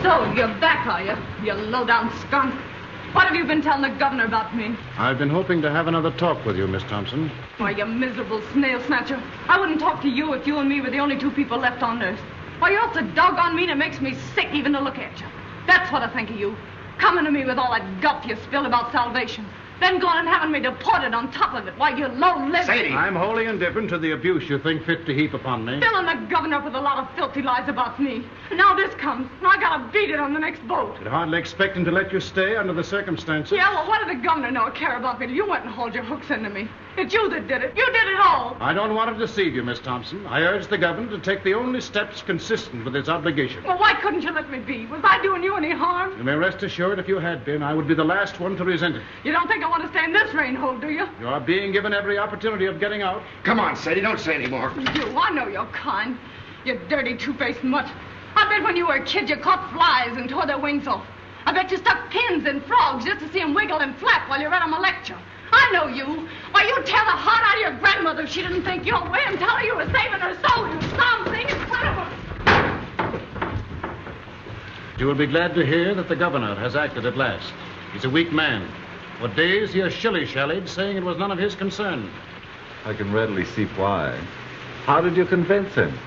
So, you're back, are you? You low-down skunk. What have you been telling the governor about me? I've been hoping to have another talk with you, Miss Thompson. Why, you miserable snail snatcher. I wouldn't talk to you if you and me were the only 2 people left on earth. Why, you're so doggone mean it makes me sick even to look at you. That's what I think of you. Coming to me with all that guff you spilled about salvation. Then going and having me deported on top of it. Why, you low-lived... Sadie! I'm wholly indifferent to the abuse you think fit to heap upon me. Filling the governor up with a lot of filthy lies about me. Now this comes, and I gotta beat it on the next boat. I'd hardly expect him to let you stay under the circumstances. Yeah, well, what did the governor know or care about me? You went and hauled your hooks into me. It's you that did it. You did it all. I don't want to deceive you, Miss Thompson. I urge the governor to take the only steps consistent with his obligation. Well, why couldn't you let me be? Was I doing you any harm? You may rest assured if you had been, I would be the last one to resent it. You don't think I want to stay in this rain hole, do you? You are being given every opportunity of getting out. Come on, Sadie, don't say any more. You, I know you're kind. You dirty, two-faced mutt. I bet when you were a kid you caught flies and tore their wings off. I bet you stuck pins in frogs just to see them wiggle and flap while you read them a lecture. I know you. Why, you'd tear the heart out of your grandmother if she didn't think your way and tell her you were saving her soul. You something in front of her. You will be glad to hear that the governor has acted at last. He's a weak man. For days he has shilly-shallied, saying it was none of his concern. I can readily see why. How did you convince him?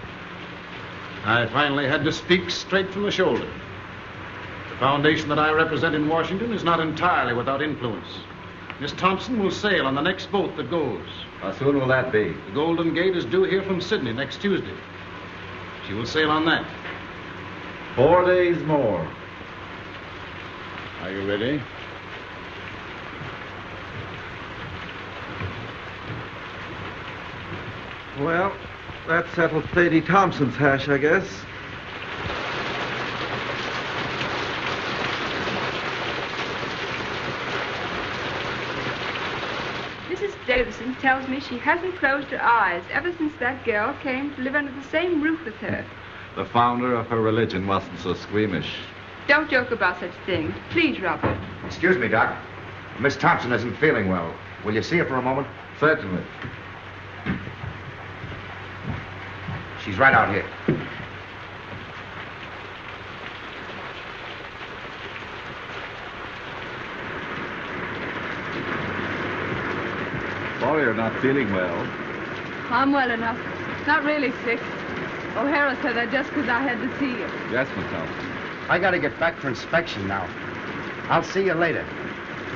I finally had to speak straight from the shoulder. The foundation that I represent in Washington is not entirely without influence. Miss Thompson will sail on the next boat that goes. How soon will that be? The Golden Gate is due here from Sydney next Tuesday. She will sail on that. 4 days more. Are you ready? Well, that settles Sadie Thompson's hash, I guess. Mrs. Davison tells me she hasn't closed her eyes ever since that girl came to live under the same roof with her. The founder of her religion wasn't so squeamish. Don't joke about such things. Please, Robert. Excuse me, Doc. Miss Thompson isn't feeling well. Will you see her for a moment? Certainly. She's right out here. Sorry you're not feeling well. I'm well enough. Not really sick. O'Hara said that just because I had to see you. Yes, Miss Thompson. I gotta get back for inspection now. I'll see you later.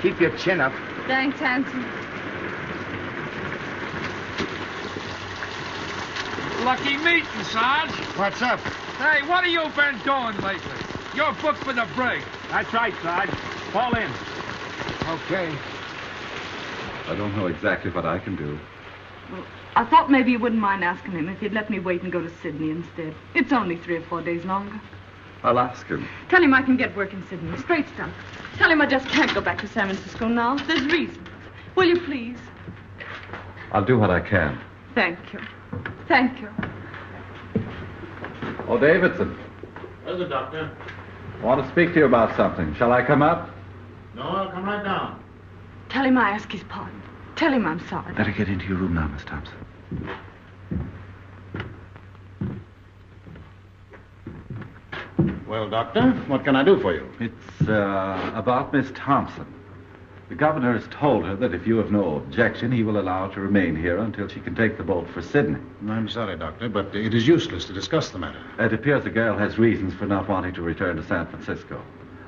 Keep your chin up. Thanks, handsome. Lucky meeting, Sarge. What's up? Hey, what have you been doing lately? You're booked for the brig. That's right, Sarge. Fall in. Okay. I don't know exactly what I can do. Well, I thought maybe you wouldn't mind asking him if he'd let me wait and go to Sydney instead. It's only 3 or 4 days longer. I'll ask him. Tell him I can get work in Sydney. Straight stuff. Tell him I just can't go back to San Francisco now. There's reasons. Will you please? I'll do what I can. Thank you. Thank you. Oh, Davidson. Where's the doctor? I want to speak to you about something. Shall I come up? No, I'll come right down. Tell him I ask his pardon. Tell him I'm sorry. Better get into your room now, Miss Thompson. Well, Doctor, what can I do for you? It's about Miss Thompson. The governor has told her that if you have no objection, he will allow her to remain here until she can take the boat for Sydney. I'm sorry, Doctor, but it is useless to discuss the matter. It appears the girl has reasons for not wanting to return to San Francisco.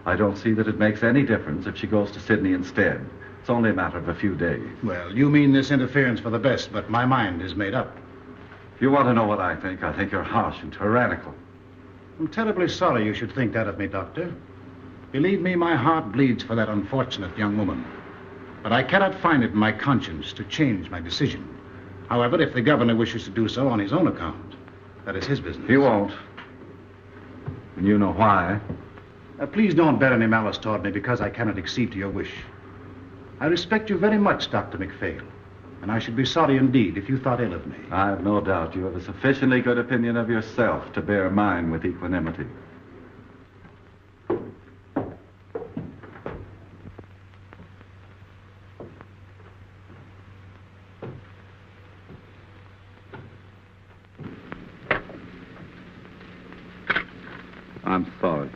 I don't see that it makes any difference if she goes to Sydney instead. It's only a matter of a few days. Well, you mean this interference for the best, but my mind is made up. If you want to know what I think you're harsh and tyrannical. I'm terribly sorry you should think that of me, Doctor. Believe me, my heart bleeds for that unfortunate young woman. But I cannot find it in my conscience to change my decision. However, if the governor wishes to do so on his own account, that is his business. He won't. And you know why. Please don't bear any malice toward me because I cannot accede to your wish. I respect you very much, Dr. McPhail, and I should be sorry indeed if you thought ill of me. I have no doubt you have a sufficiently good opinion of yourself to bear mine with equanimity. I'm sorry.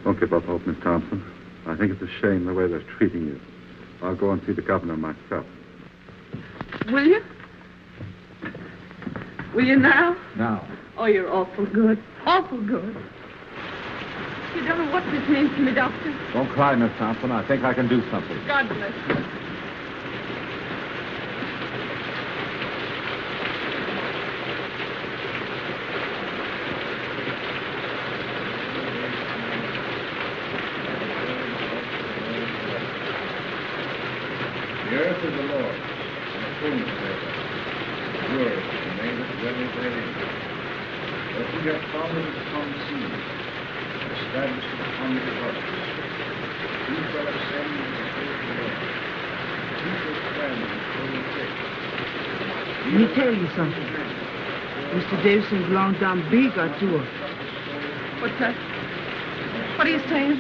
Don't give up hope, Miss Thompson. I think it's a shame the way they're treating you. I'll go and see the governor myself. Will you? Will you now? Now. Oh, you're awful good. Awful good. You don't know what this means to me, Doctor. Don't cry, Miss Thompson. I think I can do something. God bless you. The earth is the Lord, and the fullness thereof. Yours is the name that dwelleth therein. But he hath founded it upon the seas, and established it upon the waters. Who shall ascend into the hill of the Lord? Who shall stand in the holy place? Let me tell you something. Mr. Davison belongs down bigger to us. What's that? What are you saying?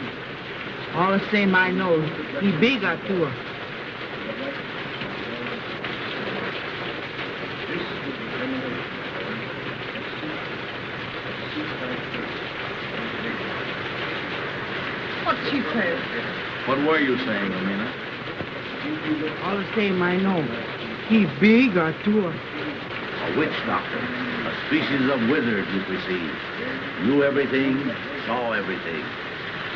All the same I know, he bigger to us. What's she saying? What were you saying, Amina? All the same I know, he bigger to us. A witch doctor, a species of wizard you perceive. Knew everything, saw everything.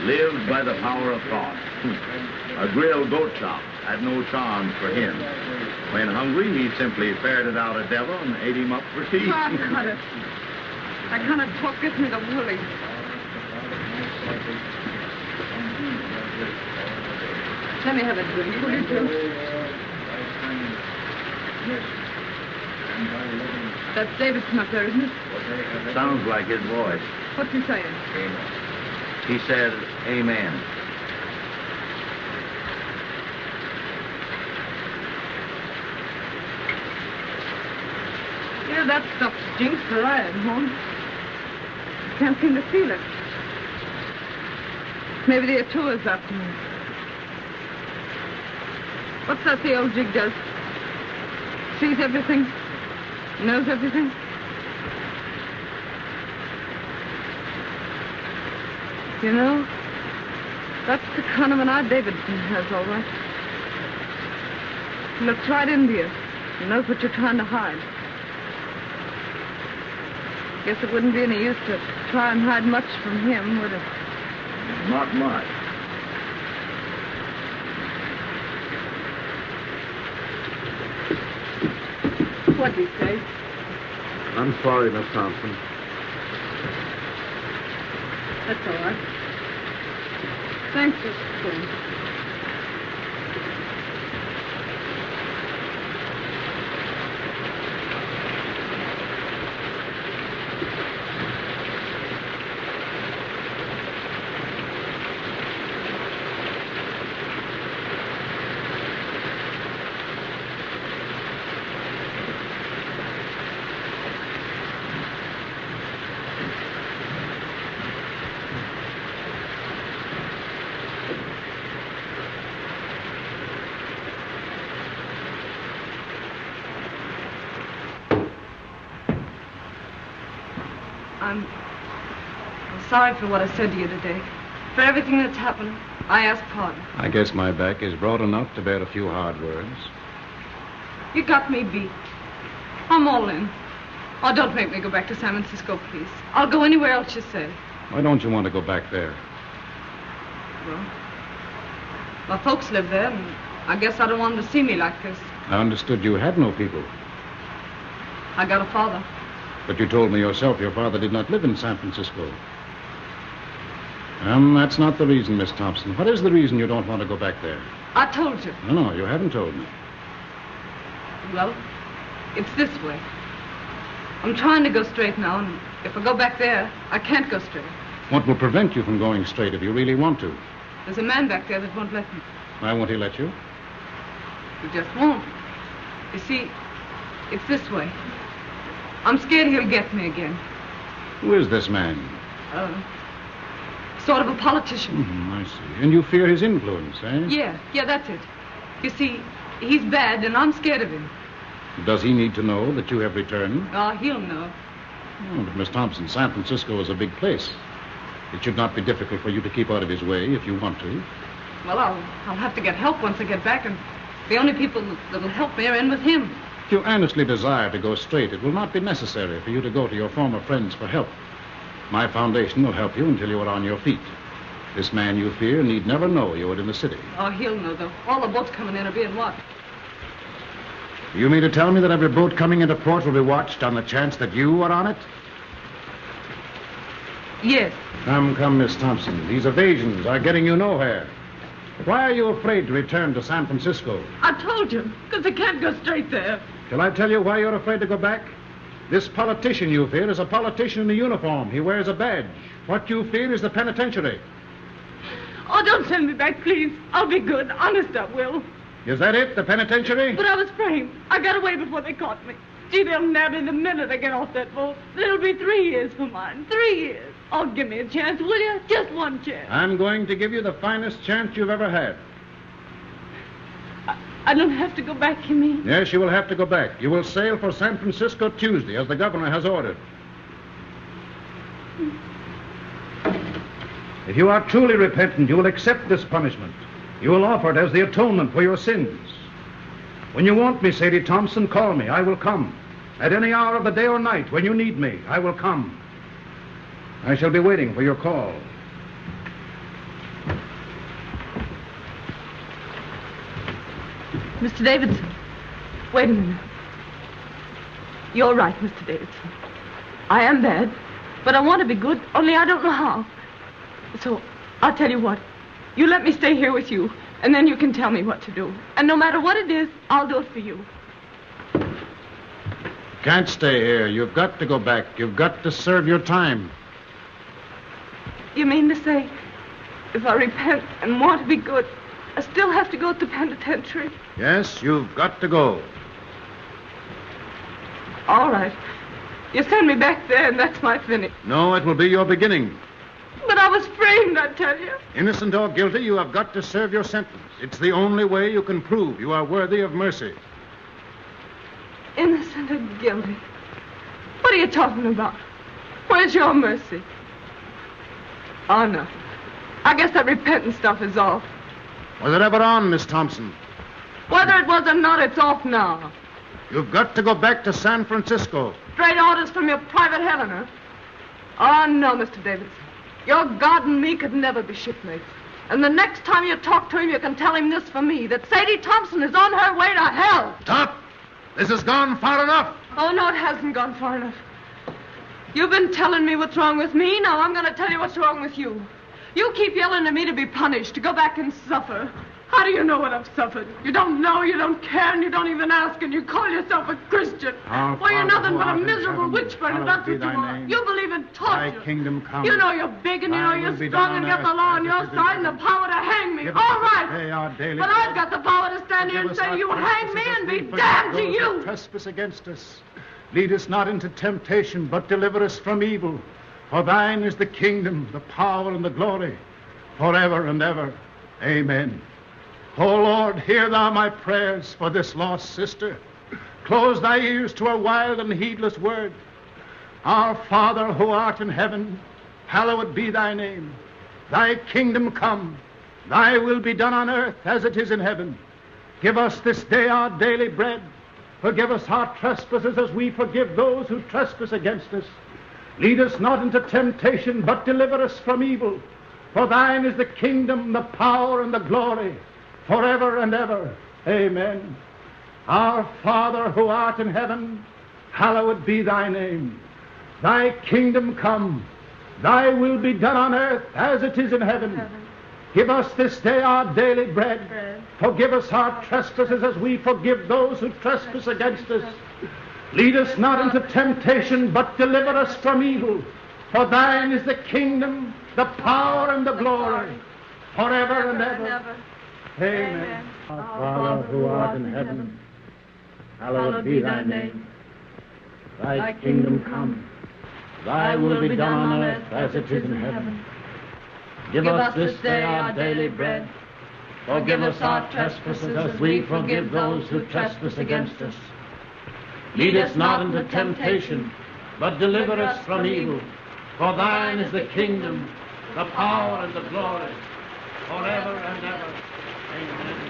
Lived by the power of thought. A grilled goat chop had no charms for him. When hungry, he simply ferreted out a devil and ate him up for tea. I can't talk, get me the woolly. Let me have a drink, will you, too? That's Davidson up there, isn't it? Sounds like his voice. What's he saying? He said, amen. Yeah, that stuff stinks for iron, Holmes. Can't seem to feel it. Maybe the Atua's after me. What's that the old jig does? Sees everything? Knows everything? You know, that's the kind of an eye Davidson has, all right. He looks right into you. He knows what you're trying to hide. Guess it wouldn't be any use to try and hide much from him, would it? Not much. What'd he say? I'm sorry, Miss Thompson. That's all right. Thanks for saying. I'm sorry for what I said to you today. For everything that's happened, I ask pardon. I guess my back is broad enough to bear a few hard words. You got me beat. I'm all in. Oh, don't make me go back to San Francisco, please. I'll go anywhere else you say. Why don't you want to go back there? Well, my folks live there, and I guess I don't want them to see me like this. I understood you had no people. I got a father. But you told me yourself your father did not live in San Francisco. That's not the reason, Miss Thompson. What is the reason you don't want to go back there? I told you. No, you haven't told me. Well, it's this way. I'm trying to go straight now, and if I go back there, I can't go straight. What will prevent you from going straight if you really want to? There's a man back there that won't let me. Why won't he let you? He just won't. You see, it's this way. I'm scared he'll get me again. Who is this man? Sort of a politician. I see. And you fear his influence, eh? Yeah, that's it. You see, he's bad, and I'm scared of him. Does he need to know that you have returned? Oh, he'll know. Oh, but Miss Thompson, San Francisco is a big place. It should not be difficult for you to keep out of his way if you want to. Well, I'll have to get help once I get back, and the only people that'll help me are in with him. If you earnestly desire to go straight, it will not be necessary for you to go to your former friends for help. My foundation will help you until you are on your feet. This man you fear need never know you are in the city. Oh, he'll know, though. All the boats coming in are being watched. You mean to tell me that every boat coming into port will be watched on the chance that you are on it? Yes. Come, Miss Thompson. These evasions are getting you nowhere. Why are you afraid to return to San Francisco? I told you, because I can't go straight there. Shall I tell you why you're afraid to go back? This politician you fear is a politician in a uniform. He wears a badge. What you fear is the penitentiary. Oh, don't send me back, please. I'll be good. Honest, I will. Is that it, the penitentiary? But I was framed. I got away before they caught me. Gee, they'll nab me the minute I get off that boat. It'll be 3 years for mine. 3 years. Oh, give me a chance, will you? Just one chance. I'm going to give you the finest chance you've ever had. I don't have to go back, you mean? Yes, you will have to go back. You will sail for San Francisco Tuesday, as the governor has ordered. If you are truly repentant, you will accept this punishment. You will offer it as the atonement for your sins. When you want me, Sadie Thompson, call me. I will come. At any hour of the day or night, when you need me, I will come. I shall be waiting for your call. Mr. Davidson, wait a minute. You're right, Mr. Davidson. I am bad, but I want to be good, only I don't know how. So, I'll tell you what. You let me stay here with you, and then you can tell me what to do. And no matter what it is, I'll do it for you. Can't stay here. You've got to go back. You've got to serve your time. You mean to say, if I repent and want to be good, I still have to go to the penitentiary? Yes, you've got to go. All right. You send me back there, and that's my finish. No, it will be your beginning. But I was framed, I tell you. Innocent or guilty, you have got to serve your sentence. It's the only way you can prove you are worthy of mercy. Innocent or guilty? What are you talking about? Where's your mercy? Oh, no. I guess that repentant stuff is off. Was it ever on, Miss Thompson? Whether it was or not, it's off now. You've got to go back to San Francisco. Straight orders from your private heaven, huh? Oh, no, Mr. Davidson. Your God and me could never be shipmates. And the next time you talk to him, you can tell him this for me, that Sadie Thompson is on her way to hell. Stop! This has gone far enough. Oh, no, it hasn't gone far enough. You've been telling me what's wrong with me. Now I'm going to tell you what's wrong with you. You keep yelling at me to be punished, to go back and suffer. How do you know what I've suffered? You don't know, you don't care, and you don't even ask, and you call yourself a Christian. Well, you're nothing but a miserable witch-burner, that's what you are. You believe in torture. Thy kingdom come. You know you're big, and you know you're strong, and got the law on your side and the power to hang me. All right. But I've got the power to stand here and say, you hang me and be damned to you. Trespass against us. Lead us not into temptation, but deliver us from evil. For thine is the kingdom, the power, and the glory, forever and ever. Amen. O Lord, hear thou my prayers for this lost sister. Close thy ears to her wild and heedless word. Our Father who art in heaven, hallowed be thy name. Thy kingdom come, thy will be done on earth as it is in heaven. Give us this day our daily bread. Forgive us our trespasses as we forgive those who trespass against us. Lead us not into temptation, but deliver us from evil. For thine is the kingdom, the power, and the glory, forever and ever. Amen. Our Father who art in heaven, hallowed be thy name. Thy kingdom come, thy will be done on earth as it is in heaven. Give us this day our daily bread. Forgive us our trespasses as we forgive those who trespass against us. Lead us not into temptation, but deliver us from evil. For thine is the kingdom, the power, and the glory, forever and ever. Amen. Our Father who art in heaven, hallowed be thy name. Thy kingdom come, thy will be done on earth as it is in heaven. Give us this day our daily bread. Forgive us our trespasses as we forgive those who trespass against us. Lead us not into temptation, but deliver us from evil. For thine is the kingdom, the power, and the glory, forever and ever. Amen.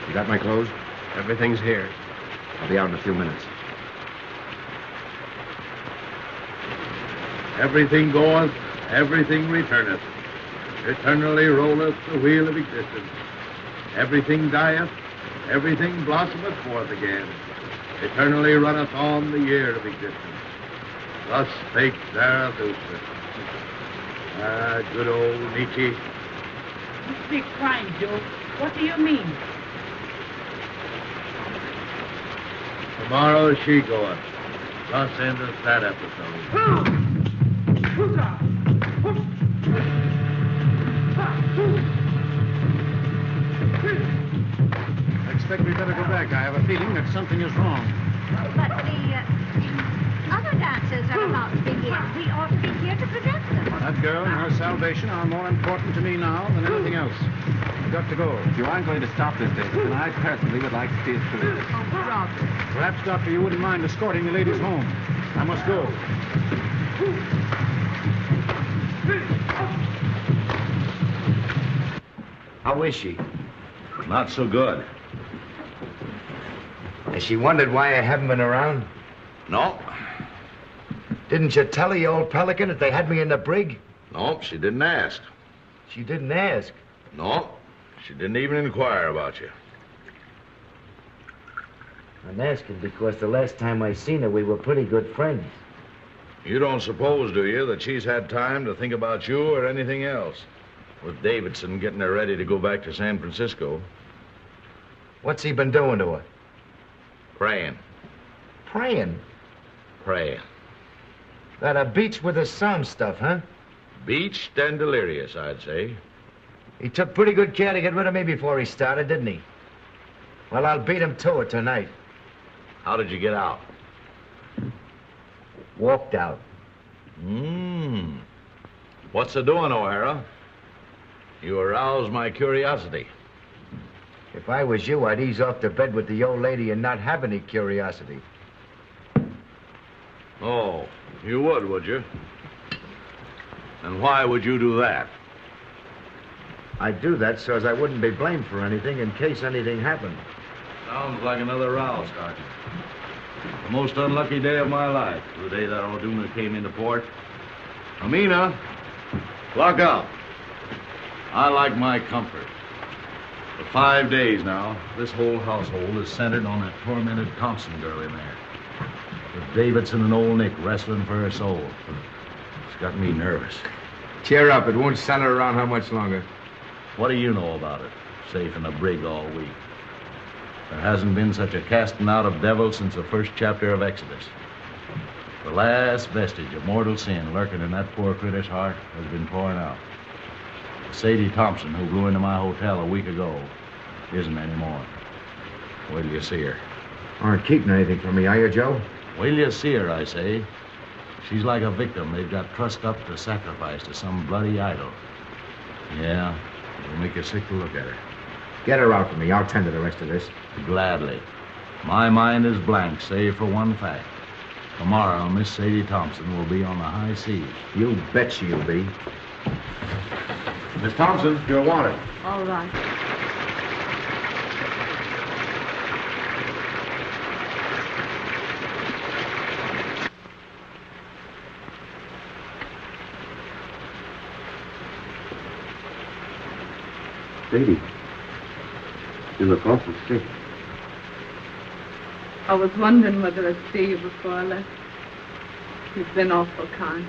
You got my clothes? Everything's here. I'll be out in a few minutes. Everything goeth, everything returneth. Eternally rolleth the wheel of existence. Everything dieth, everything blossometh forth again. Eternally runneth on the year of existence. Thus spake Zarathustra. Ah, good old Nietzsche. You speak fine, Joe. What do you mean? Tomorrow she goeth. Thus endeth that episode. I expect we'd better go back. I have a feeling that something is wrong. But the other dancers are about to begin. We ought to be here to prevent them. That girl and her salvation are more important to me now than anything else. I've got to go. If you aren't going to stop this business, then I personally would like to see it through. Oh, brother. Perhaps, Doctor, you wouldn't mind escorting the ladies home. I must go. How is she? Not so good. Has she wondered why I haven't been around? No. Didn't you tell her, you old pelican, that they had me in the brig? No, she didn't ask. She didn't ask. No, she didn't even inquire about you. I'm asking because the last time I seen her, we were pretty good friends. You don't suppose, do you, that she's had time to think about you or anything else? With Davidson getting her ready to go back to San Francisco. What's he been doing to her? Praying. Praying? Praying. That a beach with the psalm stuff, huh? Beached and delirious, I'd say. He took pretty good care to get rid of me before he started, didn't he? Well, I'll beat him to it tonight. How did you get out? Walked out. What's the doing, O'Hara? You aroused my curiosity. If I was you, I'd ease off to bed with the old lady and not have any curiosity. Oh, you would you? And why would you do that? I'd do that so as I wouldn't be blamed for anything in case anything happened. Sounds like another row, Sergeant. The most unlucky day of my life, the day that O'Doona came into port. Amina, lock up. I like my comfort. For 5 days now, this whole household is centered on that tormented Thompson girl in there. With Davidson and old Nick wrestling for her soul. It's got me nervous. Cheer up. It won't center around how much longer. What do you know about it? Safe in the brig all week. There hasn't been such a casting out of devils since the first chapter of Exodus. The last vestige of mortal sin lurking in that poor critter's heart has been pouring out. Sadie Thompson, who blew into my hotel a week ago, isn't anymore. Wait till you see her. Aren't keeping anything from me, are you, Joe? Wait till you see her, I say. She's like a victim they've got trussed up to sacrifice to some bloody idol. Yeah, it'll make you sick to look at her. Get her out for me. I'll tend to the rest of this. Gladly. My mind is blank, save for one fact. Tomorrow, Miss Sadie Thompson will be on the high seas. You bet she'll be. Miss Thompson, you're wanted. All right. Sadie, you look awful sick. I was wondering whether I'd see you before I left. You've been awful kind.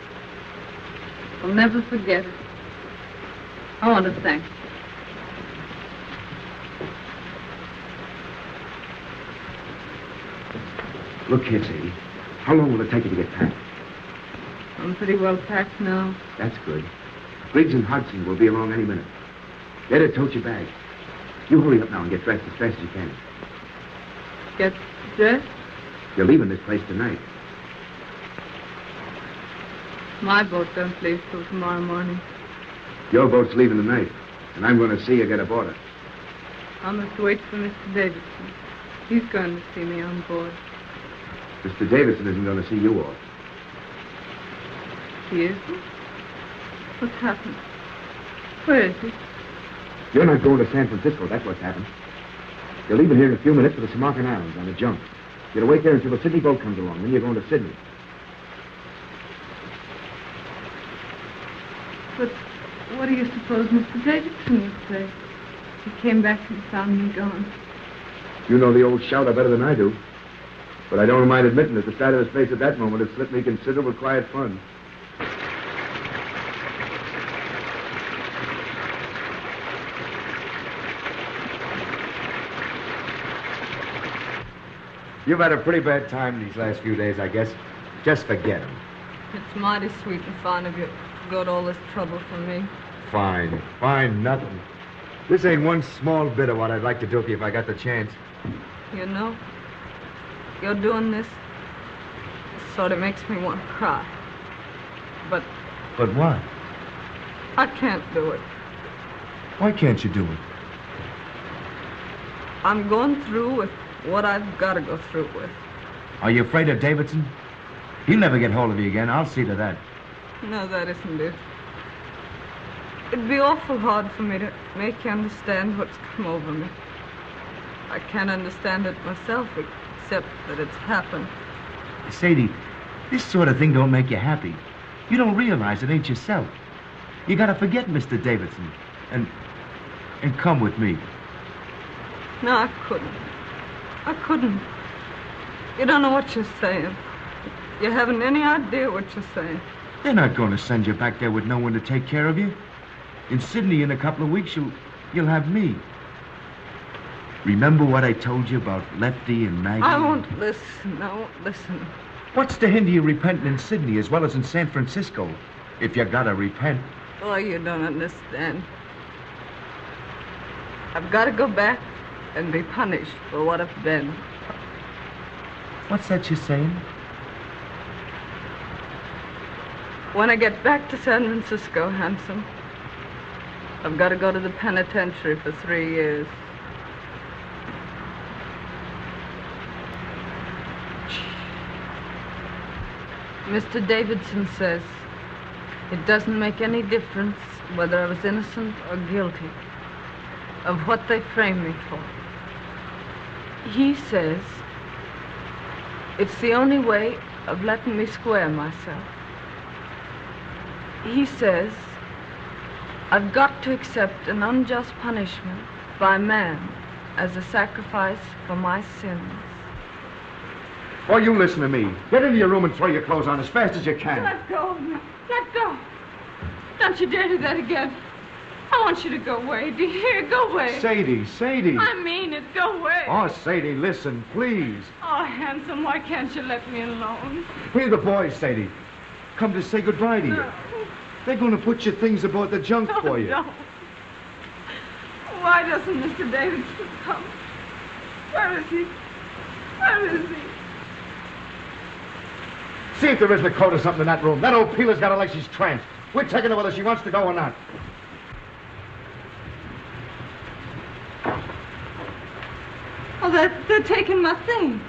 I'll never forget it. I want to thank you. Look here, Sadie. How long will it take you to get packed? I'm pretty well packed now. That's good. Briggs and Hudson will be along any minute. Let her tote your bag. You hurry up now and get dressed as fast as you can. Get dressed? You're leaving this place tonight. My boat don't leave till tomorrow morning. Your boat's leaving tonight, and I'm going to see you get aboard it. I must wait for Mr. Davidson. He's going to see me on board. Mr. Davidson isn't going to see you off. He isn't? What's happened? Where is he? You're not going to San Francisco, that's what's happened. You're leaving here in a few minutes for the Somerset Islands on a junk. You're to wait there until the Sydney boat comes along, then you're going to Sydney. But what do you suppose Mr. Davidson would say? He came back and found me gone. You know the old shouter better than I do. But I don't mind admitting that the sight of his face at that moment has slipped me considerable quiet fun. You've had a pretty bad time these last few days, I guess. Just forget him. It's mighty sweet and fine of you to go to all this trouble for me. Fine. Fine, nothing. This ain't one small bit of what I'd like to do for you if I got the chance. You know, you're doing this sort of makes me want to cry. But what? I can't do it. Why can't you do it? I'm going through with what I've got to go through with. Are you afraid of Davidson? He'll never get hold of you again. I'll see to that. No, that isn't it. It'd be awful hard for me to make you understand what's come over me. I can't understand it myself, except that it's happened. Sadie, this sort of thing don't make you happy. You don't realize it ain't yourself. You gotta forget Mr. Davidson and come with me. No, I couldn't. I couldn't. You don't know what you're saying. You haven't any idea what you're saying. They're not going to send you back there with no one to take care of you. In Sydney, in a couple of weeks, you'll have me. Remember what I told you about Lefty and Maggie? I won't listen. I won't listen. What's to hinder you repenting in Sydney as well as in San Francisco? If you gotta repent. Oh, you don't understand. I've got to go back and be punished for what I've been. What's that you're saying? When I get back to San Francisco, Handsome, I've got to go to the penitentiary for 3 years. Mr. Davidson says it doesn't make any difference whether I was innocent or guilty of what they framed me for. He says it's the only way of letting me square myself. He says I've got to accept an unjust punishment by man as a sacrifice for my sins. Oh, you listen to me. Get into your room and throw your clothes on as fast as you can. Let go of me. Let go. Don't you dare do that again. I want you to go away. Do you hear? Go away. Sadie. I mean it. Go away. Oh, Sadie, listen, please. Oh, Handsome, why can't you let me alone? Here are the boys, Sadie. Come to say goodbye to you. They're going to put your things aboard the junk for you. No. Why doesn't Mr. Davidson come? Where is he? Where is he? See if there isn't a coat or something in that room. That old peeler's got her like she's tranced. We're taking her whether she wants to go or not. Oh, they're taking my things.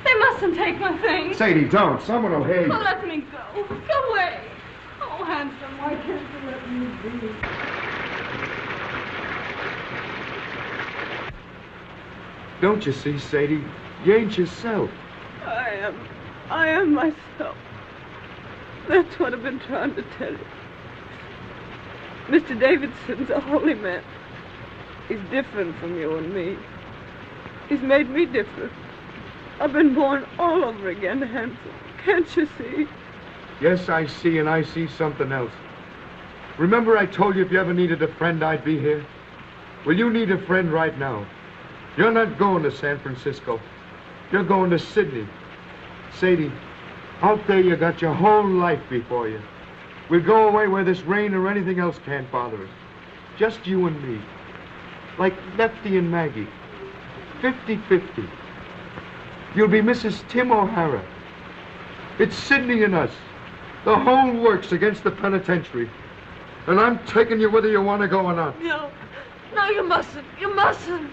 They mustn't take my things. Sadie, don't. Someone will hear you. Oh, let me go. Go away. Oh, Handsome, why can't you let me be? Don't you see, Sadie? You ain't yourself. I am myself. That's what I've been trying to tell you. Mr. Davidson's a holy man. He's different from you and me. He's made me different. I've been born all over again, Handsome. Can't you see? Yes, I see, and I see something else. Remember I told you if you ever needed a friend, I'd be here? Well, you need a friend right now. You're not going to San Francisco. You're going to Sydney. Sadie, out there you got your whole life before you. We'll go away where this rain or anything else can't bother us. Just you and me. Like Lefty and Maggie. 50-50. You'll be Mrs. Tim O'Hara. It's Sydney and us. The whole works against the penitentiary. And I'm taking you whether you want to go or not. No, you mustn't. You mustn't.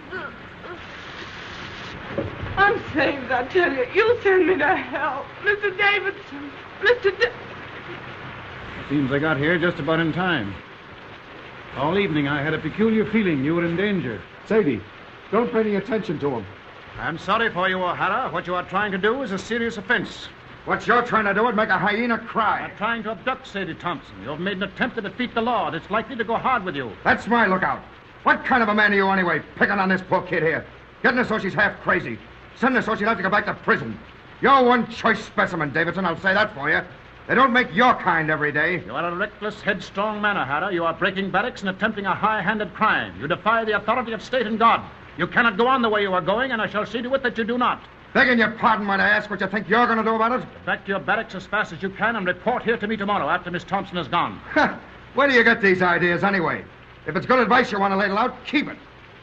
I'm saved, I tell you. You'll send me to hell. Mr. Davidson. Seems I got here just about in time. All evening I had a peculiar feeling you were in danger. Sadie, don't pay any attention to him. I'm sorry for you, O'Hara. What you are trying to do is a serious offense. What you're trying to do is make a hyena cry. You're trying to abduct Sadie Thompson. You've made an attempt to defeat the law. It's likely to go hard with you. That's my lookout. What kind of a man are you anyway, picking on this poor kid here? Getting her so she's half crazy. Sending her so she'll have to go back to prison. You're one choice specimen, Davidson, I'll say that for you. They don't make your kind every day. You are a reckless, headstrong man, O'Hara. You are breaking barracks and attempting a high-handed crime. You defy the authority of state and God. You cannot go on the way you are going, and I shall see to it that you do not. Begging your pardon, might I ask what you think you're going to do about it? Get back to your barracks as fast as you can and report here to me tomorrow after Miss Thompson is gone. Where do you get these ideas anyway? If it's good advice you want to ladle out, keep it.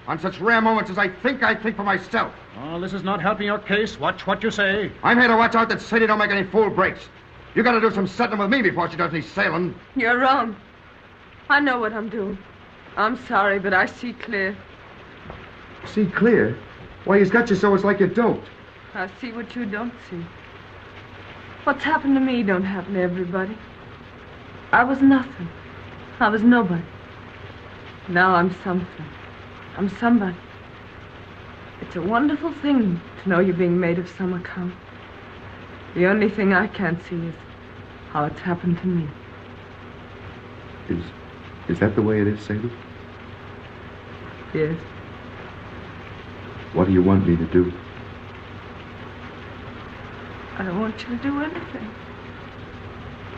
On such rare moments as I think for myself. Oh, this is not helping your case. Watch what you say. I'm here to watch out that Sadie don't make any fool breaks. You got to do some settling with me before she does any sailing. You're wrong. I know what I'm doing. I'm sorry, but I see clear. See clear? Why, he's got you so it's like you don't. I see what you don't see. What's happened to me don't happen to everybody. I was nothing. I was nobody. Now I'm something. I'm somebody. It's a wonderful thing to know you're being made of some account. The only thing I can't see is how it's happened to me. Is that the way it is, Sadie? Yes. What do you want me to do? I don't want you to do anything.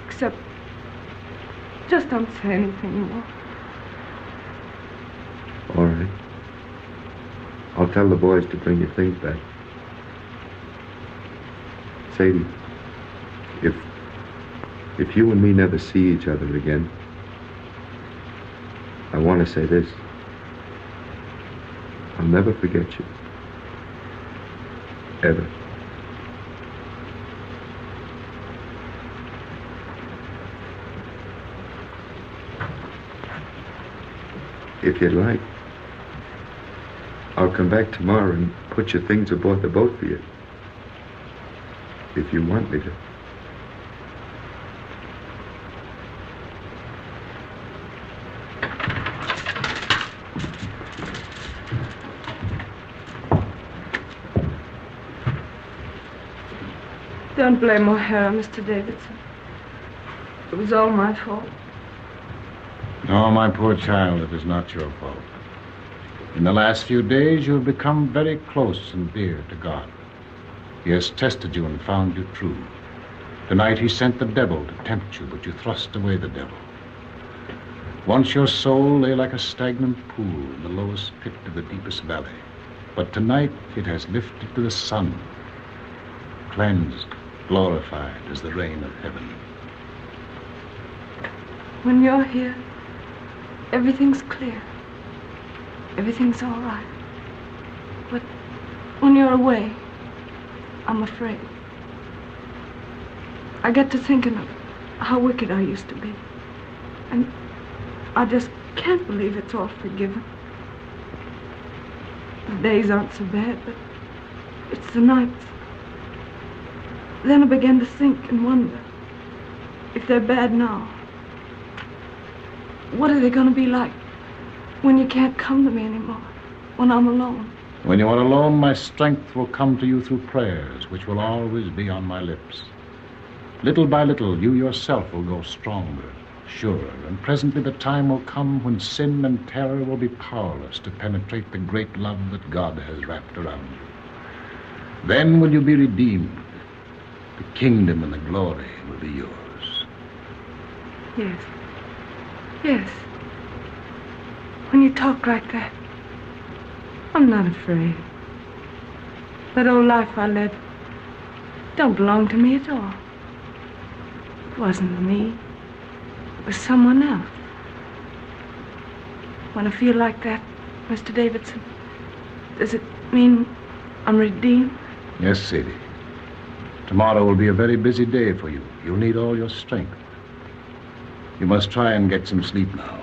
Except, just don't say anything more. All right. I'll tell the boys to bring your things back. Sadie, if if you and me never see each other again, I want to say this. I'll never forget you. Ever. If you'd like, I'll come back tomorrow and put your things aboard the boat for you. If you want me to. Don't blame O'Hara, Mr. Davidson. It was all my fault. No, my poor child, it is not your fault. In the last few days, you have become very close and dear to God. He has tested you and found you true. Tonight, he sent the devil to tempt you, but you thrust away the devil. Once your soul lay like a stagnant pool in the lowest pit of the deepest valley. But tonight, it has lifted to the sun, cleansed, glorified as the rain of heaven. When you're here, everything's clear. Everything's all right. But when you're away, I'm afraid. I get to thinking of how wicked I used to be. And I just can't believe it's all forgiven. The days aren't so bad, but it's the nights. Then I began to think and wonder if they're bad now. What are they going to be like when you can't come to me anymore, when I'm alone? When you are alone, my strength will come to you through prayers, which will always be on my lips. Little by little, you yourself will grow stronger, surer, and presently the time will come when sin and terror will be powerless to penetrate the great love that God has wrapped around you. Then will you be redeemed. The kingdom and the glory will be yours. Yes. Yes. When you talk like that, I'm not afraid. That old life I led don't belong to me at all. It wasn't me. It was someone else. When I feel like that, Mr. Davidson, does it mean I'm redeemed? Yes, Sadie. Tomorrow will be a very busy day for you. You'll need all your strength. You must try and get some sleep now.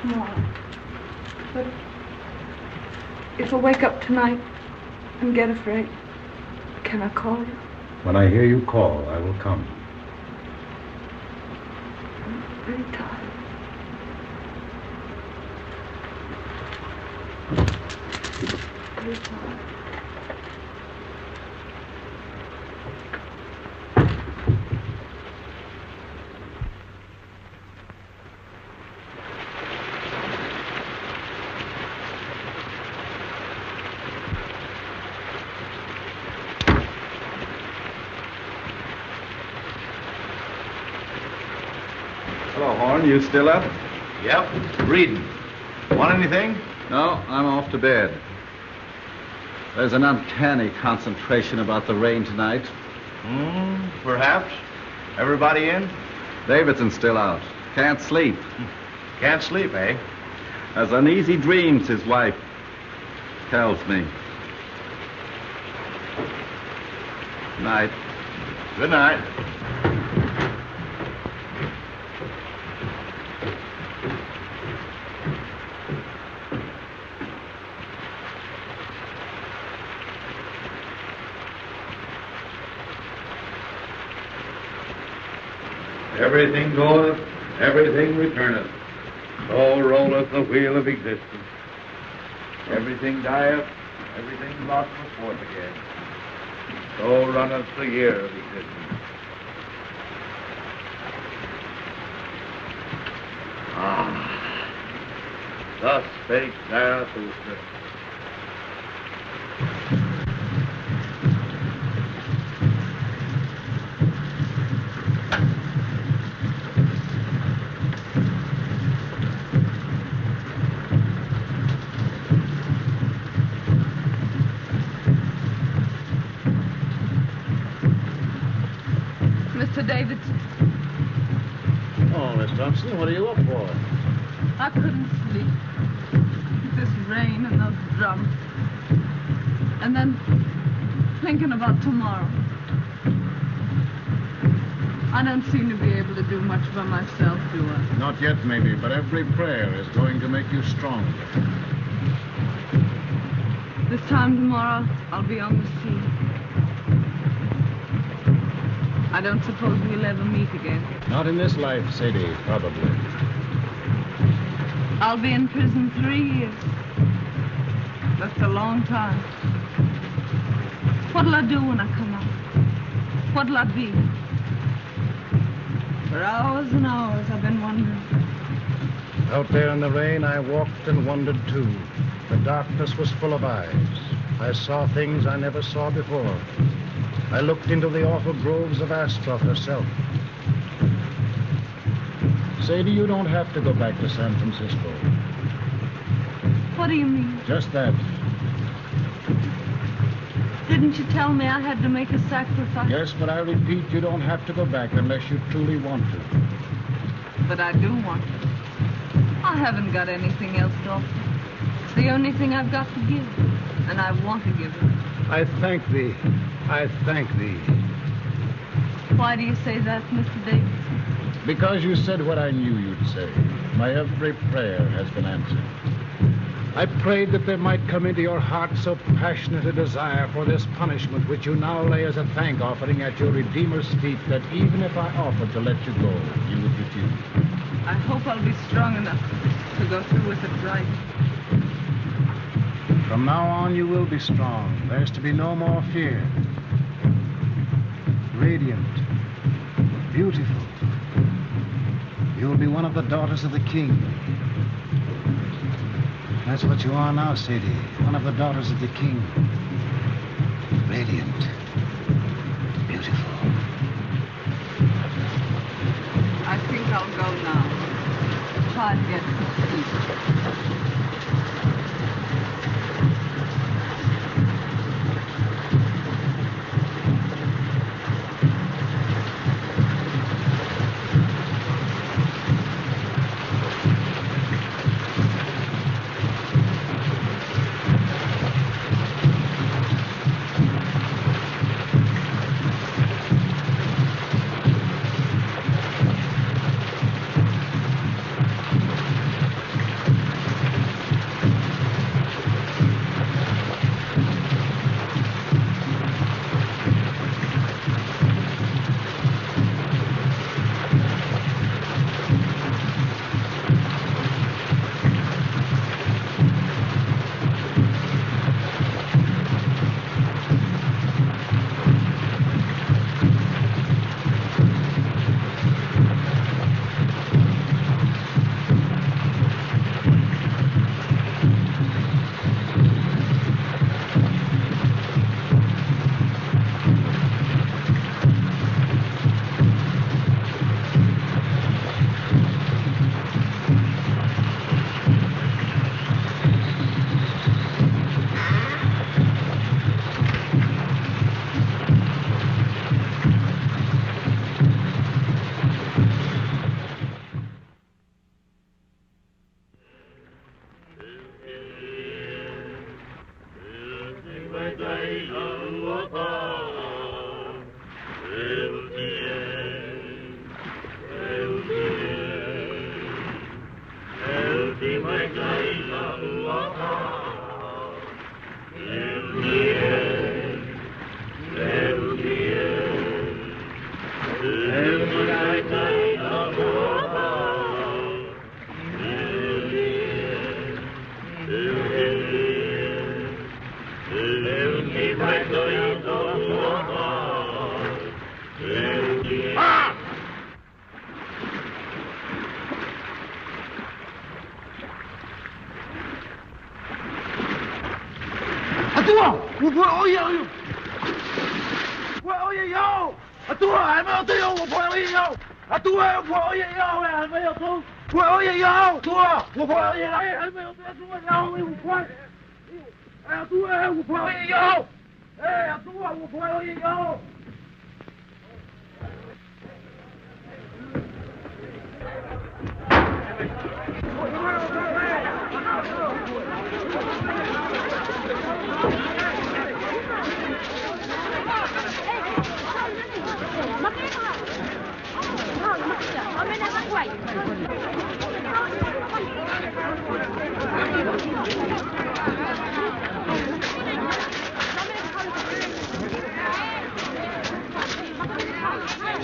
No. But if I wake up tonight and get afraid, can I call you? When I hear you call, I will come. I'm very tired. Very tired. You still up? Yep, reading. Want anything? No, I'm off to bed. There's an uncanny concentration about the rain tonight. Perhaps. Everybody in? Davidson's still out. Can't sleep. Can't sleep, eh? Has uneasy dreams, his wife tells me. Night. Good night. Everything goeth, everything returneth. So rolleth the wheel of existence. Everything dieth, everything blossometh forth again. So runneth the year of existence. Thus spake Zarathustra. Swanson, what are you up for? I couldn't sleep. This rain and those drums. And then thinking about tomorrow. I don't seem to be able to do much for myself, do I? Not yet, maybe, but every prayer is going to make you stronger. This time tomorrow, I'll be on the sea. I don't suppose we'll ever meet again. Not in this life, Sadie, probably. I'll be in prison 3 years. That's a long time. What'll I do when I come out? What'll I be? For hours and hours, I've been wondering. Out there in the rain, I walked and wondered, too. The darkness was full of eyes. I saw things I never saw before. I looked into the awful groves of Astroth herself. Sadie, you don't have to go back to San Francisco. What do you mean? Just that. Didn't you tell me I had to make a sacrifice? Yes, but I repeat, you don't have to go back unless you truly want to. But I do want to. I haven't got anything else to offer. It's the only thing I've got to give, and I want to give it. I thank thee. I thank thee. Why do you say that, Mr. Davis? Because you said what I knew you'd say. My every prayer has been answered. I prayed that there might come into your heart so passionate a desire for this punishment which you now lay as a thank offering at your Redeemer's feet that even if I offered to let you go, you would refuse. I hope I'll be strong enough to go through with it right. From now on, you will be strong. There's to be no more fear. Radiant. Beautiful. You'll be one of the daughters of the king. That's what you are now, Sadie. One of the daughters of the king. Radiant. Beautiful. I think I'll go now. Try to get some sleep.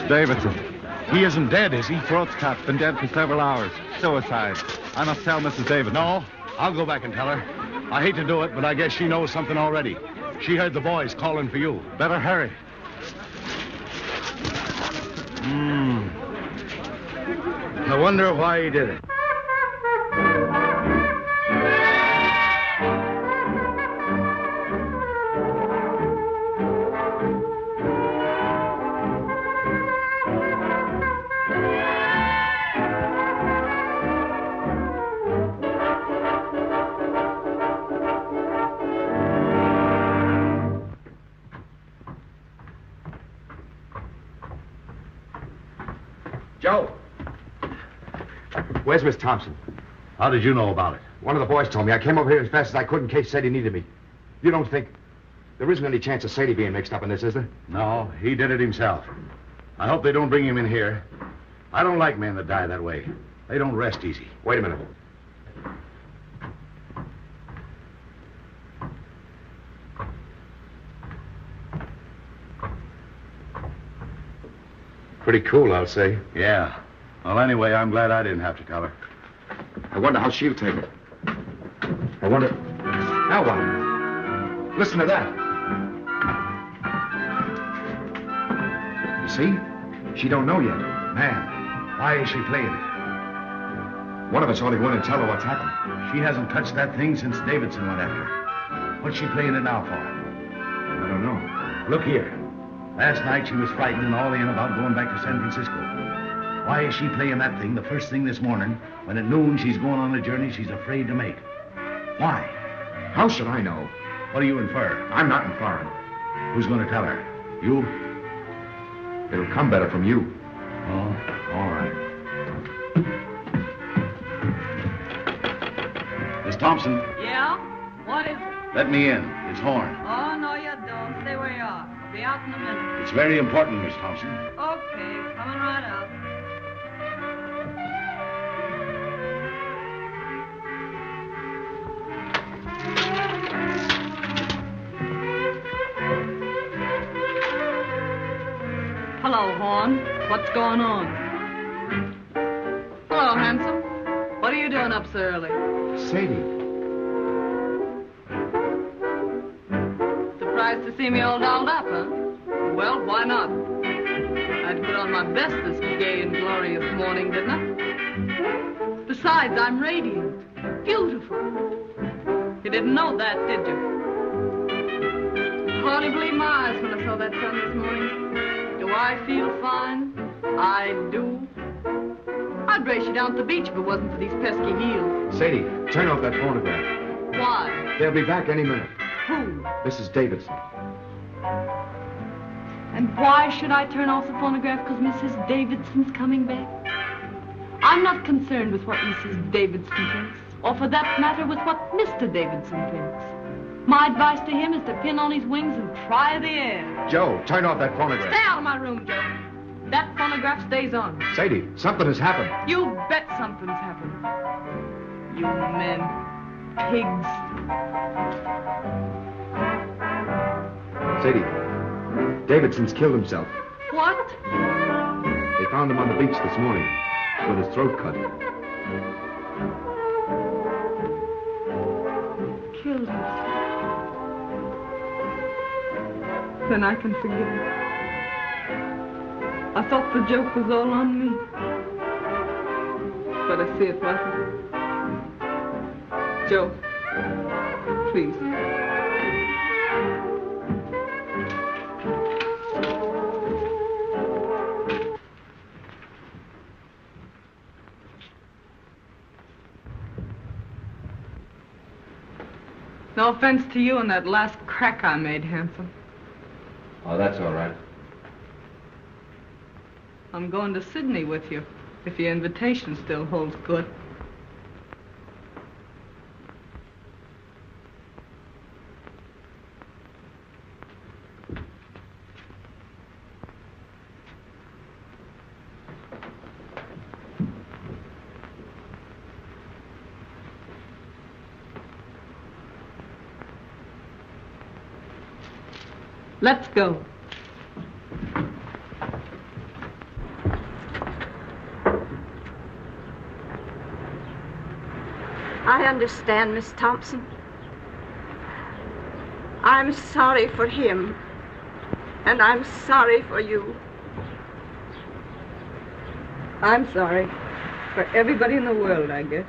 Davidson. He isn't dead, is he? Throat's cut. Been dead for several hours. Suicide. I must tell Mrs. Davidson. No, I'll go back and tell her. I hate to do it, but I guess she knows something already. She heard the boys calling for you. Better hurry. I wonder why he did it. Joe! Where's Miss Thompson? How did you know about it? One of the boys told me. I came over here as fast as I could in case Sadie needed me. You don't think... There isn't any chance of Sadie being mixed up in this, is there? No, he did it himself. I hope they don't bring him in here. I don't like men that die that way. They don't rest easy. Wait a minute. Pretty cool, I'll say. Yeah. Well, anyway, I'm glad I didn't have to tell her. I wonder how she'll take it. I wonder... Now what? Listen to that. You see? She don't know yet. Man, why is she playing it? One of us ought to go in and tell her what's happened. She hasn't touched that thing since Davidson went after her. What's she playing it now for? I don't know. Look here. Last night she was frightened and all in about going back to San Francisco. Why is she playing that thing the first thing this morning when at noon she's going on a journey she's afraid to make? Why? How should I know? What do you infer? I'm not inferring. Who's going to tell her? You? It'll come better from you. Oh, all right. Miss Thompson. Yeah? What is it? Let me in. It's Horn. Oh, no, you don't. Stay where you are. I'll be out in a minute. It's very important, Miss Thompson. Okay, coming right out. Hello, Horn. What's going on? Hello, handsome. What are you doing up so early? Sadie. Surprised to see me all dolled up, huh? Well, why not? I'd put on my best this gay and glorious morning, didn't I? Besides, I'm radiant. Beautiful. You didn't know that, did you? Hardly believed my eyes when I saw that sun this morning. Do I feel fine? I do. I'd race you down to the beach if it wasn't for these pesky heels. Sadie, turn off that phonograph. Why? They'll be back any minute. Who? Mrs. Davidson. And why should I turn off the phonograph? Because Mrs. Davidson's coming back? I'm not concerned with what Mrs. Davidson thinks, or for that matter with what Mr. Davidson thinks. My advice to him is to pin on his wings and try the air. Joe, turn off that phonograph. Stay out of my room, Joe. That phonograph stays on. Sadie, something has happened. You bet something's happened. You men. Pigs. Sadie, Davidson's killed himself. What? They found him on the beach this morning with his throat cut. Killed himself. Then I can forgive him. I thought the joke was all on me. But I see it wasn't. Joe, please. No offense to you and that last crack I made, handsome. Oh, that's all right. I'm going to Sydney with you, if your invitation still holds good. Let's go. I understand, Miss Thompson. I'm sorry for him, and I'm sorry for you. I'm sorry for everybody in the world, I guess.